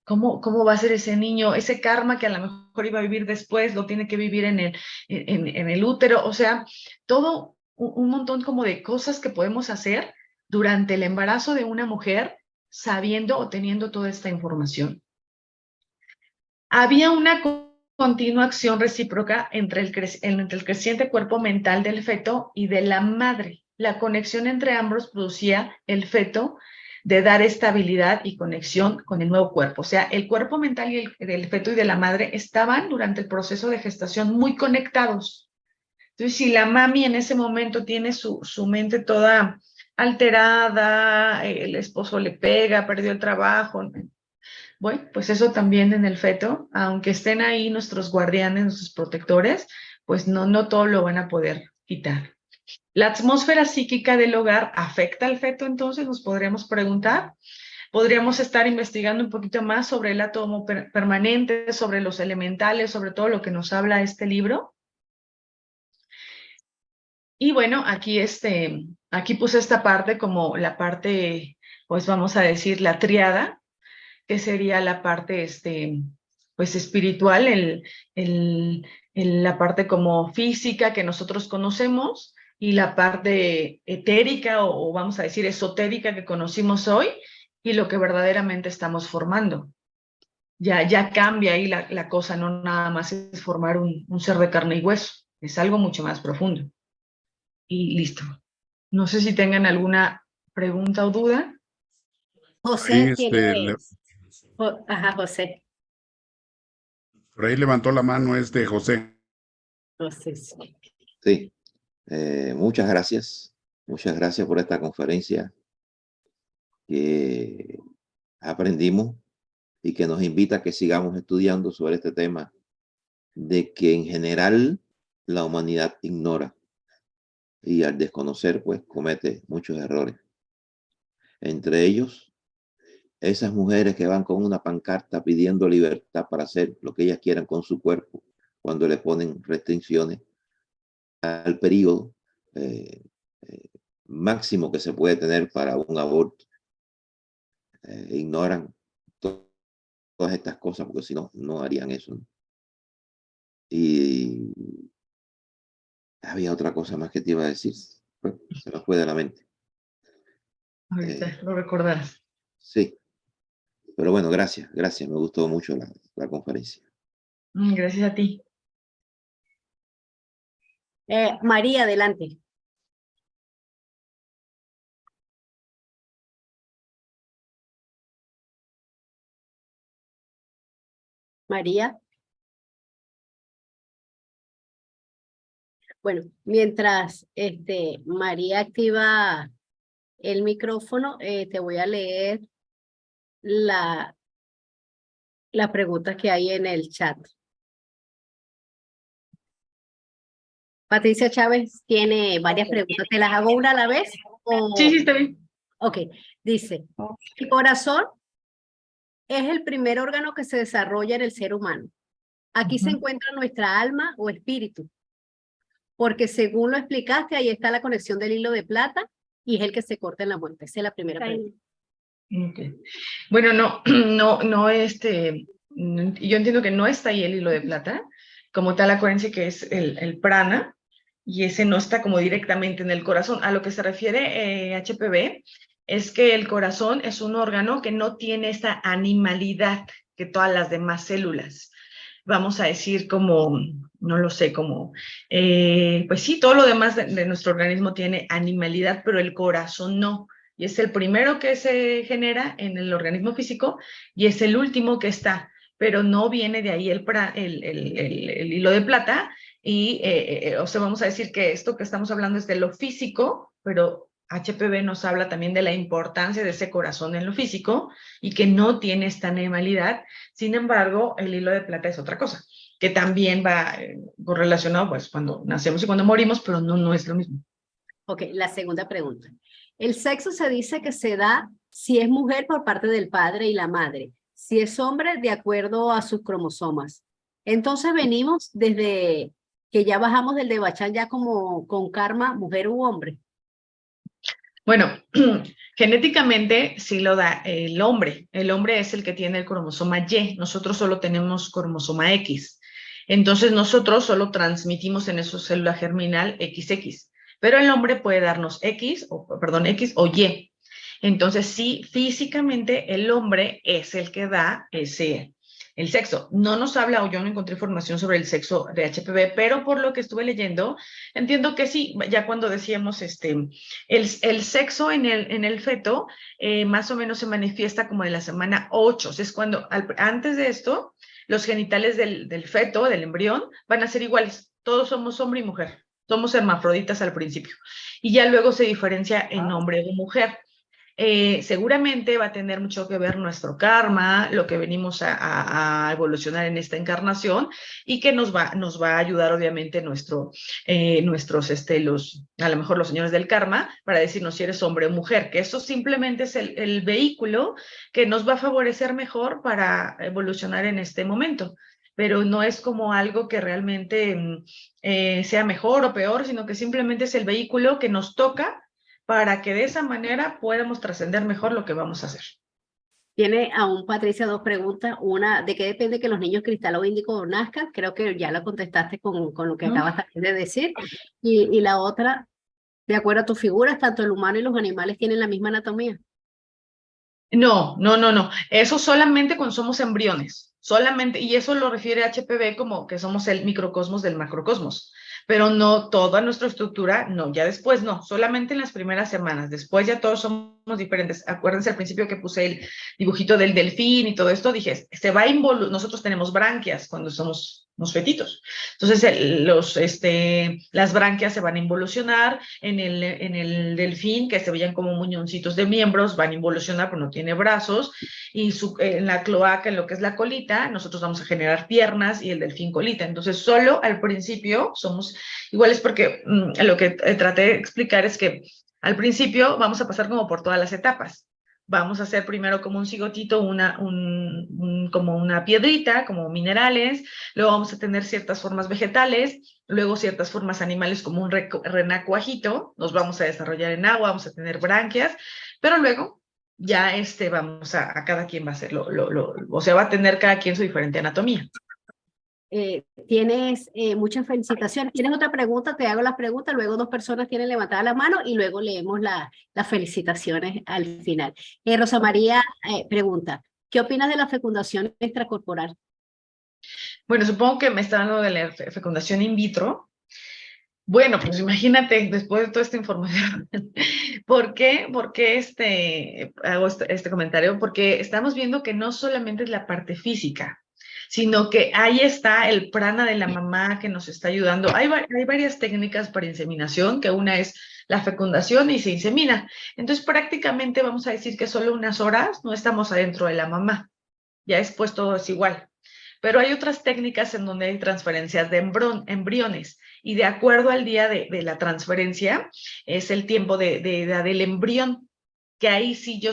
B: ¿cómo va a ser ese niño? Ese karma que a lo mejor iba a vivir después, lo tiene que vivir en el útero, o sea, todo un montón como de cosas que podemos hacer durante el embarazo de una mujer, sabiendo o teniendo toda esta información. Había una continua acción recíproca entre el creciente cuerpo mental del feto y de la madre. La conexión entre ambos producía el feto de dar estabilidad y conexión con el nuevo cuerpo. O sea, el cuerpo mental del feto y de la madre estaban durante el proceso de gestación muy conectados. Entonces, si la mami en ese momento tiene su mente toda alterada, el esposo le pega, perdió el trabajo, bueno, pues eso también en el feto, aunque estén ahí nuestros guardianes, nuestros protectores, pues no todo lo van a poder quitar. ¿La atmósfera psíquica del hogar afecta al feto? Entonces nos podríamos preguntar. Podríamos estar investigando un poquito más sobre el átomo permanente, sobre los elementales, sobre todo lo que nos habla este libro. Y bueno, aquí puse esta parte como la parte, pues vamos a decir, la triada, que sería la parte, pues espiritual, la parte como física que nosotros conocemos, y la parte etérica o vamos a decir esotérica que conocimos hoy, y lo que verdaderamente estamos formando. Ya cambia ahí la cosa, no nada más es formar un ser de carne y hueso, es algo mucho más profundo. Y listo. No sé si tengan alguna pregunta o duda.
C: Ahí,
D: José tiene... Ajá, José.
C: por ahí levantó la mano José.
D: José, sí.
E: Sí, muchas gracias. Muchas gracias por esta conferencia que aprendimos y que nos invita a que sigamos estudiando sobre este tema de que en general la humanidad ignora y al desconocer pues comete muchos errores. Entre ellos, esas mujeres que van con una pancarta pidiendo libertad para hacer lo que ellas quieran con su cuerpo cuando le ponen restricciones al periodo máximo que se puede tener para un aborto. Ignoran todas estas cosas porque si no, no harían eso, ¿no? Y había otra cosa más que te iba a decir, pues, se me fue de la mente.
B: Ahorita lo recordarás.
E: Sí, pero bueno, gracias, me gustó mucho la conferencia.
B: Gracias a ti.
D: María, adelante. María. Bueno, mientras María activa el micrófono, te voy a leer la pregunta que hay en el chat. Patricia Chávez tiene varias preguntas. ¿Te las hago una a la vez?
B: Sí, está bien.
D: Ok, dice, el corazón es el primer órgano que se desarrolla en el ser humano. Aquí se encuentra nuestra alma o espíritu, porque según lo explicaste, ahí está la conexión del hilo de plata y es el que se corta en la muerte. Esa es la primera pregunta.
B: Okay. Bueno, yo entiendo que no está ahí el hilo de plata, como tal, acuérdense que es el prana, y ese no está como directamente en el corazón. A lo que se refiere HPV es que el corazón es un órgano que no tiene esta animalidad que todas las demás células. Vamos a decir como, no lo sé, como, pues sí, todo lo demás de nuestro organismo tiene animalidad, pero el corazón no. Y es el primero que se genera en el organismo físico y es el último que está, pero no viene de ahí el hilo de plata. Y, o sea, vamos a decir que esto que estamos hablando es de lo físico, pero HPV nos habla también de la importancia de ese corazón en lo físico y que no tiene esta animalidad. Sin embargo, el hilo de plata es otra cosa, que también va correlacionado pues cuando nacemos y cuando morimos, pero no es lo mismo.
D: Ok, la segunda pregunta. El sexo se dice que se da si es mujer por parte del padre y la madre, si es hombre de acuerdo a sus cromosomas. Entonces venimos desde que ya bajamos del de Bachan ya como con karma, mujer u hombre.
B: Bueno, genéticamente sí lo da el hombre. El hombre es el que tiene el cromosoma Y. Nosotros solo tenemos cromosoma X. Entonces nosotros solo transmitimos en su célula germinal XX. Pero el hombre puede darnos X o Y. Entonces sí, físicamente el hombre es el que da el sexo. No nos habla, o yo no encontré información sobre el sexo de HPV, pero por lo que estuve leyendo, entiendo que sí, ya cuando decíamos el sexo en el feto más o menos se manifiesta como en la semana 8, es cuando antes de esto los genitales del feto, del embrión, van a ser iguales, todos somos hombre y mujer, somos hermafroditas al principio, y ya luego se diferencia en hombre o mujer. Seguramente va a tener mucho que ver nuestro karma, lo que venimos a evolucionar en esta encarnación, y que nos va a ayudar obviamente a lo mejor los señores del karma, para decirnos si eres hombre o mujer, que eso simplemente es el vehículo que nos va a favorecer mejor para evolucionar en este momento. Pero no es como algo que realmente sea mejor o peor, sino que simplemente es el vehículo que nos toca para que de esa manera podamos trascender mejor lo que vamos a hacer.
D: Tiene aún Patricia dos preguntas. Una, ¿de qué depende que los niños cristal o índigo nazcan? Creo que ya la contestaste con lo que acabas de decir. Y la otra, de acuerdo a tus figuras, tanto el humano y los animales tienen la misma anatomía.
B: No. Eso solamente cuando somos embriones. Solamente, y eso lo refiere a HPV como que somos el microcosmos del macrocosmos. Pero no toda nuestra estructura, no, ya después no, solamente en las primeras semanas, después ya todos somos diferentes. Acuérdense al principio que puse el dibujito del delfín y todo esto, dije, nosotros tenemos branquias cuando somos unos fetitos. Entonces las branquias se van a involucionar, en el delfín, que se veían como muñoncitos de miembros, van a involucionar, pero no tiene brazos, y en la cloaca, en lo que es la colita, nosotros vamos a generar piernas y el delfín colita. Entonces solo al principio somos iguales, porque lo que traté de explicar es que al principio vamos a pasar como por todas las etapas. Vamos a hacer primero como un cigotito, como una piedrita, como minerales, luego vamos a tener ciertas formas vegetales, luego ciertas formas animales como un renacuajito, nos vamos a desarrollar en agua, vamos a tener branquias, pero luego ya vamos a cada quien va a hacer o sea, va a tener cada quien su diferente anatomía.
D: Tienes muchas felicitaciones. ¿Tienes otra pregunta? Te hago las preguntas, luego dos personas tienen levantada la mano y luego leemos las felicitaciones al final. Rosa María pregunta, ¿qué opinas de la fecundación extracorporal?
B: Bueno, supongo que me está hablando de la fecundación in vitro. Bueno, pues imagínate, después de toda esta información, ¿por qué hago este comentario? Porque estamos viendo que no solamente es la parte física, sino que ahí está el prana de la mamá que nos está ayudando. Hay varias técnicas para inseminación, que una es la fecundación y se insemina. Entonces, prácticamente vamos a decir que solo unas horas no estamos adentro de la mamá. Ya después todo es igual. Pero hay otras técnicas en donde hay transferencias de embriones, y de acuerdo al día de la transferencia es el tiempo de edad del embrión, que ahí sí yo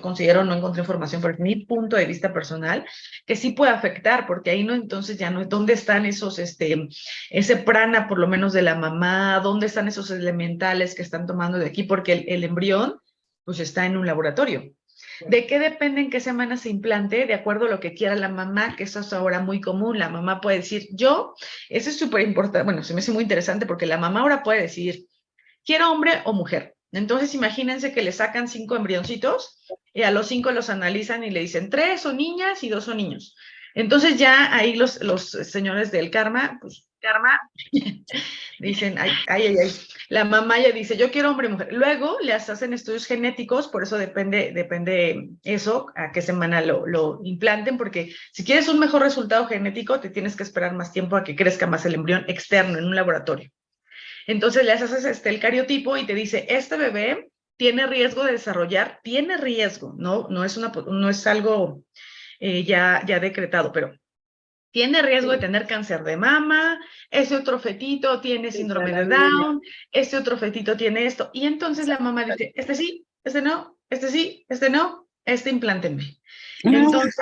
B: considero, no encontré información, pero es mi punto de vista personal, que sí puede afectar, porque ahí no, entonces ya no es dónde están ese prana, por lo menos de la mamá, dónde están esos elementales que están tomando de aquí, porque el embrión pues está en un laboratorio. ¿De qué depende en qué semana se implante? De acuerdo a lo que quiera la mamá, que eso es ahora muy común. La mamá puede decir, eso es súper importante, bueno, se me hace muy interesante, porque la mamá ahora puede decir, quiero hombre o mujer. Entonces imagínense que le sacan 5 embrioncitos y a los 5 los analizan y le dicen 3 son niñas y 2 son niños. Entonces ya ahí los señores del karma, pues dicen, ay. La mamá ya dice, yo quiero hombre y mujer. Luego les hacen estudios genéticos, por eso depende eso, a qué semana lo implanten, porque si quieres un mejor resultado genético, te tienes que esperar más tiempo a que crezca más el embrión externo en un laboratorio. Entonces le haces el cariotipo y te dice, este bebé tiene riesgo de desarrollar, tiene riesgo, no es algo ya decretado, pero tiene riesgo de tener cáncer de mama, ese otro fetito tiene síndrome de Down, ese otro fetito tiene esto. Y entonces la mamá dice, este sí, este no, este sí, este no, este implántenme. Entonces,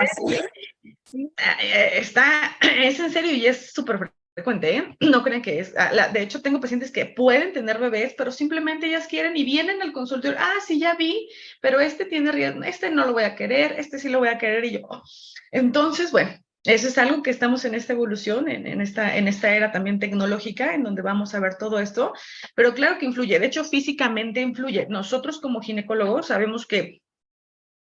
B: es en serio y es súper frecuente, ¿eh? No creen que es. De hecho, tengo pacientes que pueden tener bebés, pero simplemente ellas quieren y vienen al consultorio. Sí, ya vi, pero este tiene riesgo, este no lo voy a querer, este sí lo voy a querer. Y yo, entonces, bueno, eso es algo que estamos en esta evolución, en esta era también tecnológica, en donde vamos a ver todo esto, pero claro que influye. De hecho, físicamente influye. Nosotros como ginecólogos sabemos que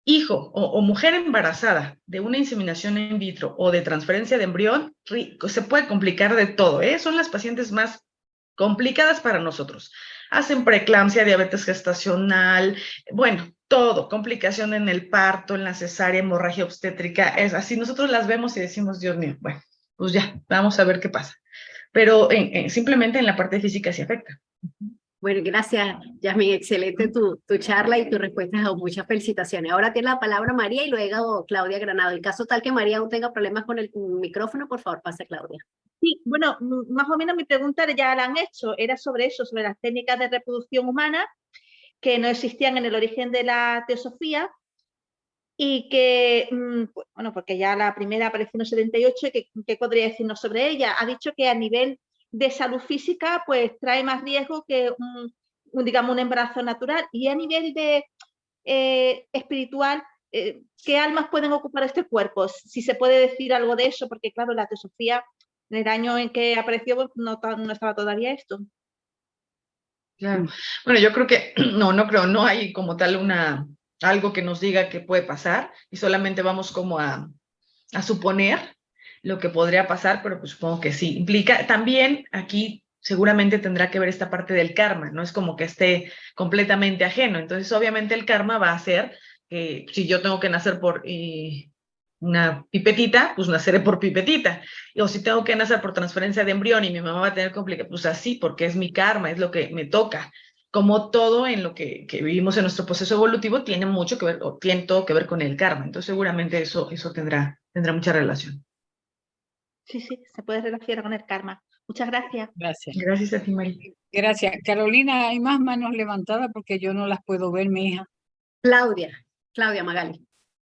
B: hijo o mujer embarazada de una inseminación in vitro o de transferencia de embrión, se puede complicar de todo, ¿eh? Son las pacientes más complicadas para nosotros. Hacen preeclampsia, diabetes gestacional, bueno, todo, complicación en el parto, en la cesárea, hemorragia obstétrica, es así. Nosotros las vemos y decimos, Dios mío, bueno, pues ya, vamos a ver qué pasa. Pero simplemente en la parte física sí afecta.
D: Bueno, gracias, Yasmin. Excelente tu charla y tus respuestas. Muchas felicitaciones. Ahora tiene la palabra María y luego Claudia Granado. En caso tal que María aún tenga problemas con el micrófono, por favor, pase Claudia.
F: Sí, bueno, más o menos mi pregunta ya la han hecho. Era sobre eso, sobre las técnicas de reproducción humana que no existían en el origen de la teosofía y que, bueno, porque ya la primera apareció en el 78, ¿qué podría decirnos sobre ella? Ha dicho que a nivel de salud física, pues trae más riesgo que digamos, un embarazo natural. Y a nivel de espiritual, ¿qué almas pueden ocupar este cuerpo? Si se puede decir algo de eso, porque claro, la teosofía, en el año en que apareció, pues, no estaba todavía esto.
B: Claro. Bueno, yo creo que, no hay como tal algo que nos diga que puede pasar y solamente vamos como a suponer lo que podría pasar, pero pues supongo que sí. Implica, también aquí seguramente tendrá que ver esta parte del karma, no es como que esté completamente ajeno. Entonces, obviamente el karma va a ser que si yo tengo que nacer por una pipetita, pues naceré por pipetita. O si tengo que nacer por transferencia de embrión y mi mamá va a tener complicaciones, pues así, porque es mi karma, es lo que me toca. Como todo en lo que vivimos en nuestro proceso evolutivo tiene mucho que ver, o tiene todo que ver con el karma. Entonces seguramente eso tendrá mucha relación.
F: Sí, se puede relacionar con el karma. Muchas gracias.
A: Gracias.
B: Gracias a ti, María.
A: Gracias. Carolina, hay más manos levantadas porque yo no las puedo ver, mi hija.
D: Claudia Magali.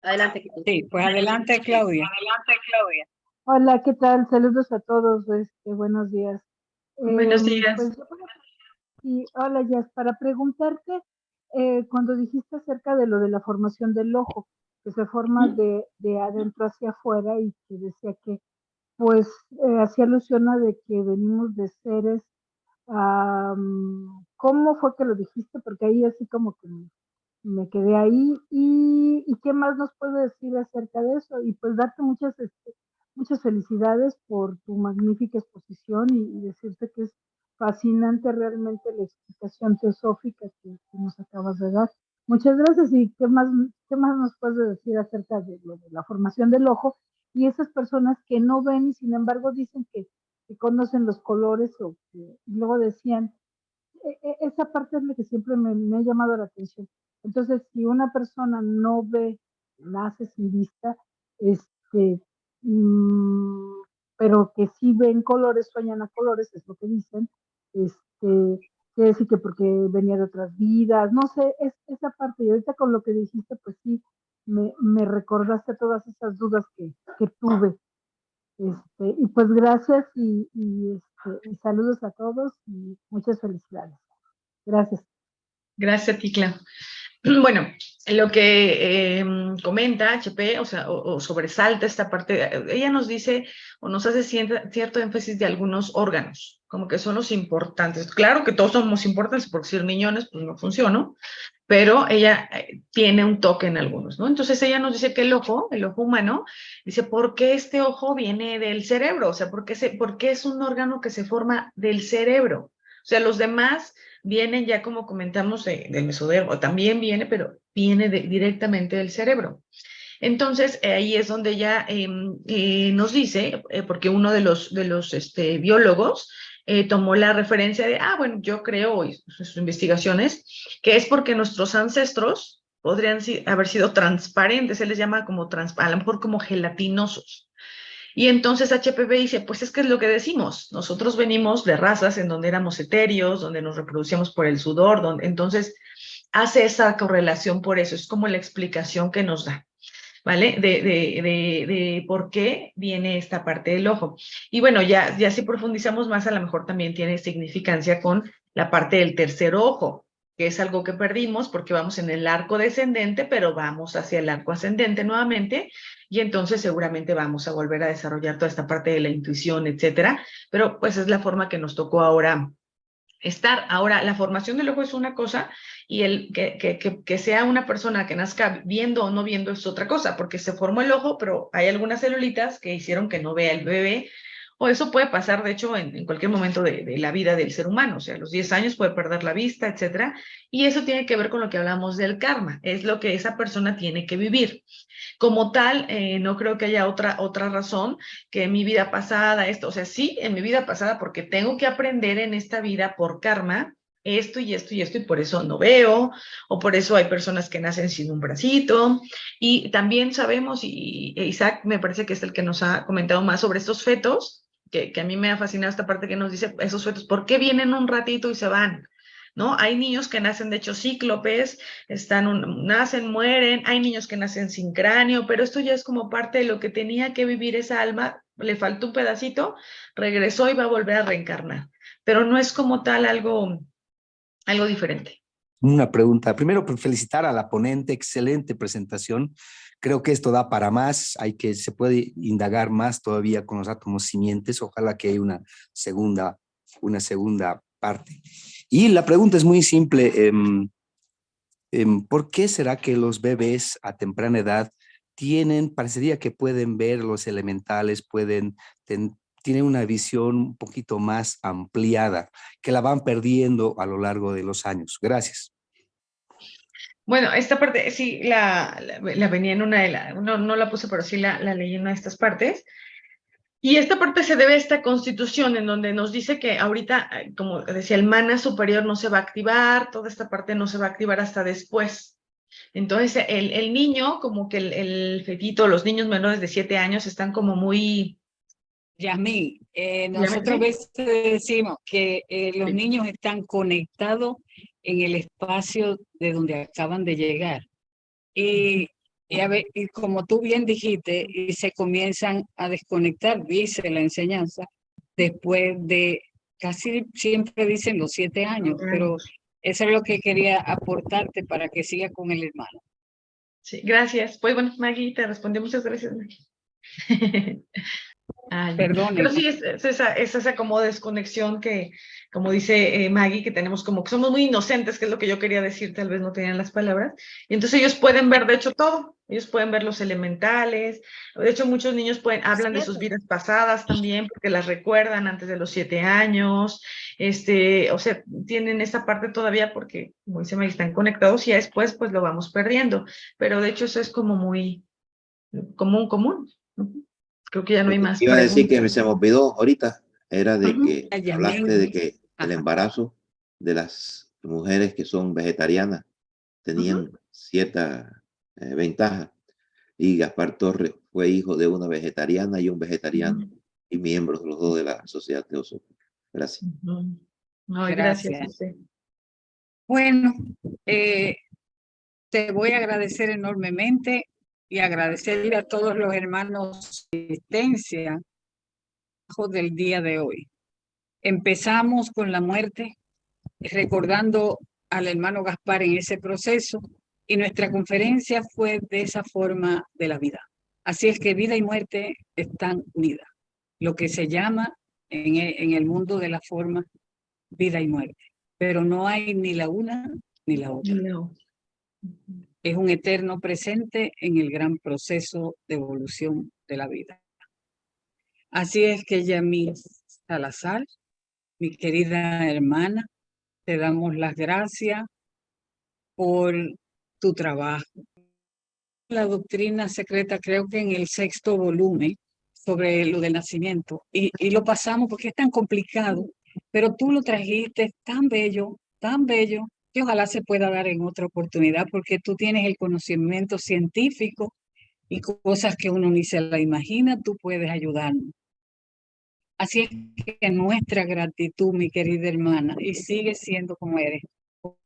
D: Adelante.
A: Sí, pues adelante, Claudia.
G: Hola, ¿qué tal? Saludos a todos. Buenos días.
B: Buenos días.
G: Pues, hola, Jess, para preguntarte, cuando dijiste acerca de lo de la formación del ojo, que se forma de adentro hacia afuera y que decía que, pues, hacía alusión a de que venimos de seres, ¿cómo fue que lo dijiste? Porque ahí así como que me quedé ahí. ¿Y qué más nos puedes decir acerca de eso? Y pues darte muchas felicidades por tu magnífica exposición y decirte que es fascinante realmente la explicación teosófica que nos acabas de dar. Muchas gracias. ¿Y qué más nos puedes decir acerca de lo de la formación del ojo y esas personas que no ven y sin embargo dicen que conocen los colores y luego decían, esa parte es la que siempre me ha llamado la atención. Entonces, si una persona no ve, nace sin vista, pero que sí ven colores, sueñan a colores, es lo que dicen, quiere decir que porque venía de otras vidas, no sé, es esa parte. Y ahorita con lo que dijiste, pues sí, me recordaste todas esas dudas que tuve. Y pues gracias y saludos a todos y muchas felicidades. Gracias.
B: Gracias a ti, Clau. Bueno, lo que comenta HP, o sobresalta esta parte, ella nos dice o nos hace cierto énfasis de algunos órganos, como que son los importantes. Claro que todos somos importantes, porque si el riñones, pues no funciona, pero ella tiene un toque en algunos, ¿no? Entonces ella nos dice que el ojo humano, dice, ¿por qué este ojo viene del cerebro? O sea, ¿por qué es un órgano que se forma del cerebro? O sea, los demás vienen ya, como comentamos, del mesodermo, también viene, pero viene directamente del cerebro. Entonces, ahí es donde ella nos dice, porque uno de los biólogos tomó la referencia de, bueno, yo creo, en sus investigaciones, que es porque nuestros ancestros podrían haber sido transparentes, se les llama como a lo mejor como gelatinosos. Y entonces HPV dice, pues es que es lo que decimos, nosotros venimos de razas en donde éramos etéreos, donde nos reproducíamos por el sudor, donde entonces hace esa correlación por eso, es como la explicación que nos da. ¿Vale? De por qué viene esta parte del ojo. Y bueno, ya si profundizamos más, a lo mejor también tiene significancia con la parte del tercer ojo, que es algo que perdimos porque vamos en el arco descendente, pero vamos hacia el arco ascendente nuevamente, y entonces seguramente vamos a volver a desarrollar toda esta parte de la intuición, etcétera, pero pues es la forma que nos tocó ahora estar. Ahora, la formación del ojo es una cosa y el que sea una persona que nazca viendo o no viendo es otra cosa, porque se formó el ojo, pero hay algunas celulitas que hicieron que no vea el bebé, o eso puede pasar, de hecho, en cualquier momento de la vida del ser humano, o sea, a los 10 años puede perder la vista, etcétera, y eso tiene que ver con lo que hablamos del karma, es lo que esa persona tiene que vivir. Como tal, no creo que haya otra razón que en mi vida pasada, esto, o sea, sí, en mi vida pasada, porque tengo que aprender en esta vida por karma, esto y esto y esto, y por eso no veo, o por eso hay personas que nacen sin un bracito, y también sabemos, y Isaac me parece que es el que nos ha comentado más sobre estos fetos, que a mí me ha fascinado esta parte que nos dice, esos fetos, ¿por qué vienen un ratito y se van? ¿No? Hay niños que nacen, de hecho, cíclopes, nacen, mueren, hay niños que nacen sin cráneo, pero esto ya es como parte de lo que tenía que vivir esa alma, le faltó un pedacito, regresó y va a volver a reencarnar, pero no es como tal algo diferente.
H: Una pregunta. Primero, felicitar a la ponente, excelente presentación. Creo que esto da para más, se puede indagar más todavía con los átomos simientes. Ojalá que haya una segunda parte. Y la pregunta es muy simple. ¿Por qué será que los bebés a temprana edad parecería que pueden ver los elementales, tienen una visión un poquito más ampliada, que la van perdiendo a lo largo de los años? Gracias.
B: Bueno, esta parte sí la venía en no la puse, pero sí la leí en una de estas partes. Y esta parte se debe a esta constitución en donde nos dice que ahorita, como decía, el mana superior no se va a activar, toda esta parte no se va a activar hasta después. Entonces, el niño, como que el fetito, los niños menores de 7 años están como muy...
A: Yasmín, nosotros a veces decimos que los niños están conectados en el espacio de donde acaban de llegar. Y como tú bien dijiste, y se comienzan a desconectar, dice la enseñanza, después de casi siempre dicen los 7 años, pero eso es lo que quería aportarte para que siga con el hermano.
B: Sí, gracias. Pues bueno, Maggie, te respondí. Muchas gracias, Maggie.
A: Perdón.
B: Pero sí, es esa como desconexión que, como dice Maggie, que tenemos como que somos muy inocentes, que es lo que yo quería decir, tal vez no tenían las palabras, y entonces ellos pueden ver, de hecho, todo, ellos pueden ver los elementales, de hecho muchos niños hablan de sus vidas pasadas también, porque las recuerdan antes de los 7 años, o sea, tienen esa parte todavía porque, como dice Maggie, están conectados y ya después pues lo vamos perdiendo, pero de hecho eso es como muy común. Creo que ya no hay más.
E: Iba a decir que se me olvidó ahorita, era de que
A: Ay,
E: hablaste de que el
A: Ajá.
E: embarazo de las mujeres que son vegetarianas tenían cierta ventaja. Y Gaspar Torres fue hijo de una vegetariana y un vegetariano, y miembros los dos de la Sociedad Teosófica. Gracias.
B: No, gracias a usted.
A: Bueno, te voy a agradecer enormemente y agradecerle a todos los hermanos de asistencia del día de hoy. Empezamos con la muerte, recordando al hermano Gaspar en ese proceso, y nuestra conferencia fue de esa forma de la vida. Así es que vida y muerte están unidas, lo que se llama en el mundo de la forma vida y muerte, pero no hay ni la una ni la otra.
B: No.
A: Es un eterno presente en el gran proceso de evolución de la vida. Así es que Yamil Salazar, mi querida hermana, te damos las gracias por tu trabajo. La doctrina secreta, creo que en el 6º volumen, sobre lo del nacimiento, y lo pasamos porque es tan complicado, pero tú lo trajiste tan bello, que ojalá se pueda dar en otra oportunidad, porque tú tienes el conocimiento científico y cosas que uno ni se la imagina, tú puedes ayudarnos. Así es que nuestra gratitud, mi querida hermana, y sigue siendo como eres,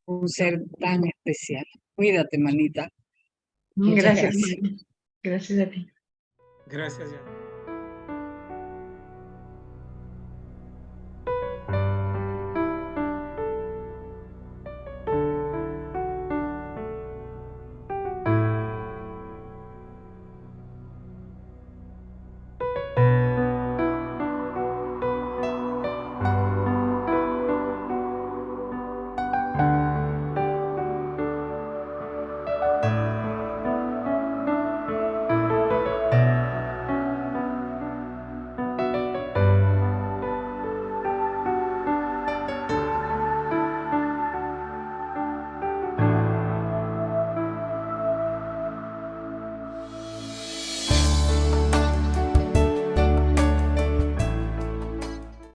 A: un ser tan especial. Cuídate, manita. Muchas
B: Gracias,
A: gracias.
B: María. Gracias a ti.
I: Gracias, ya.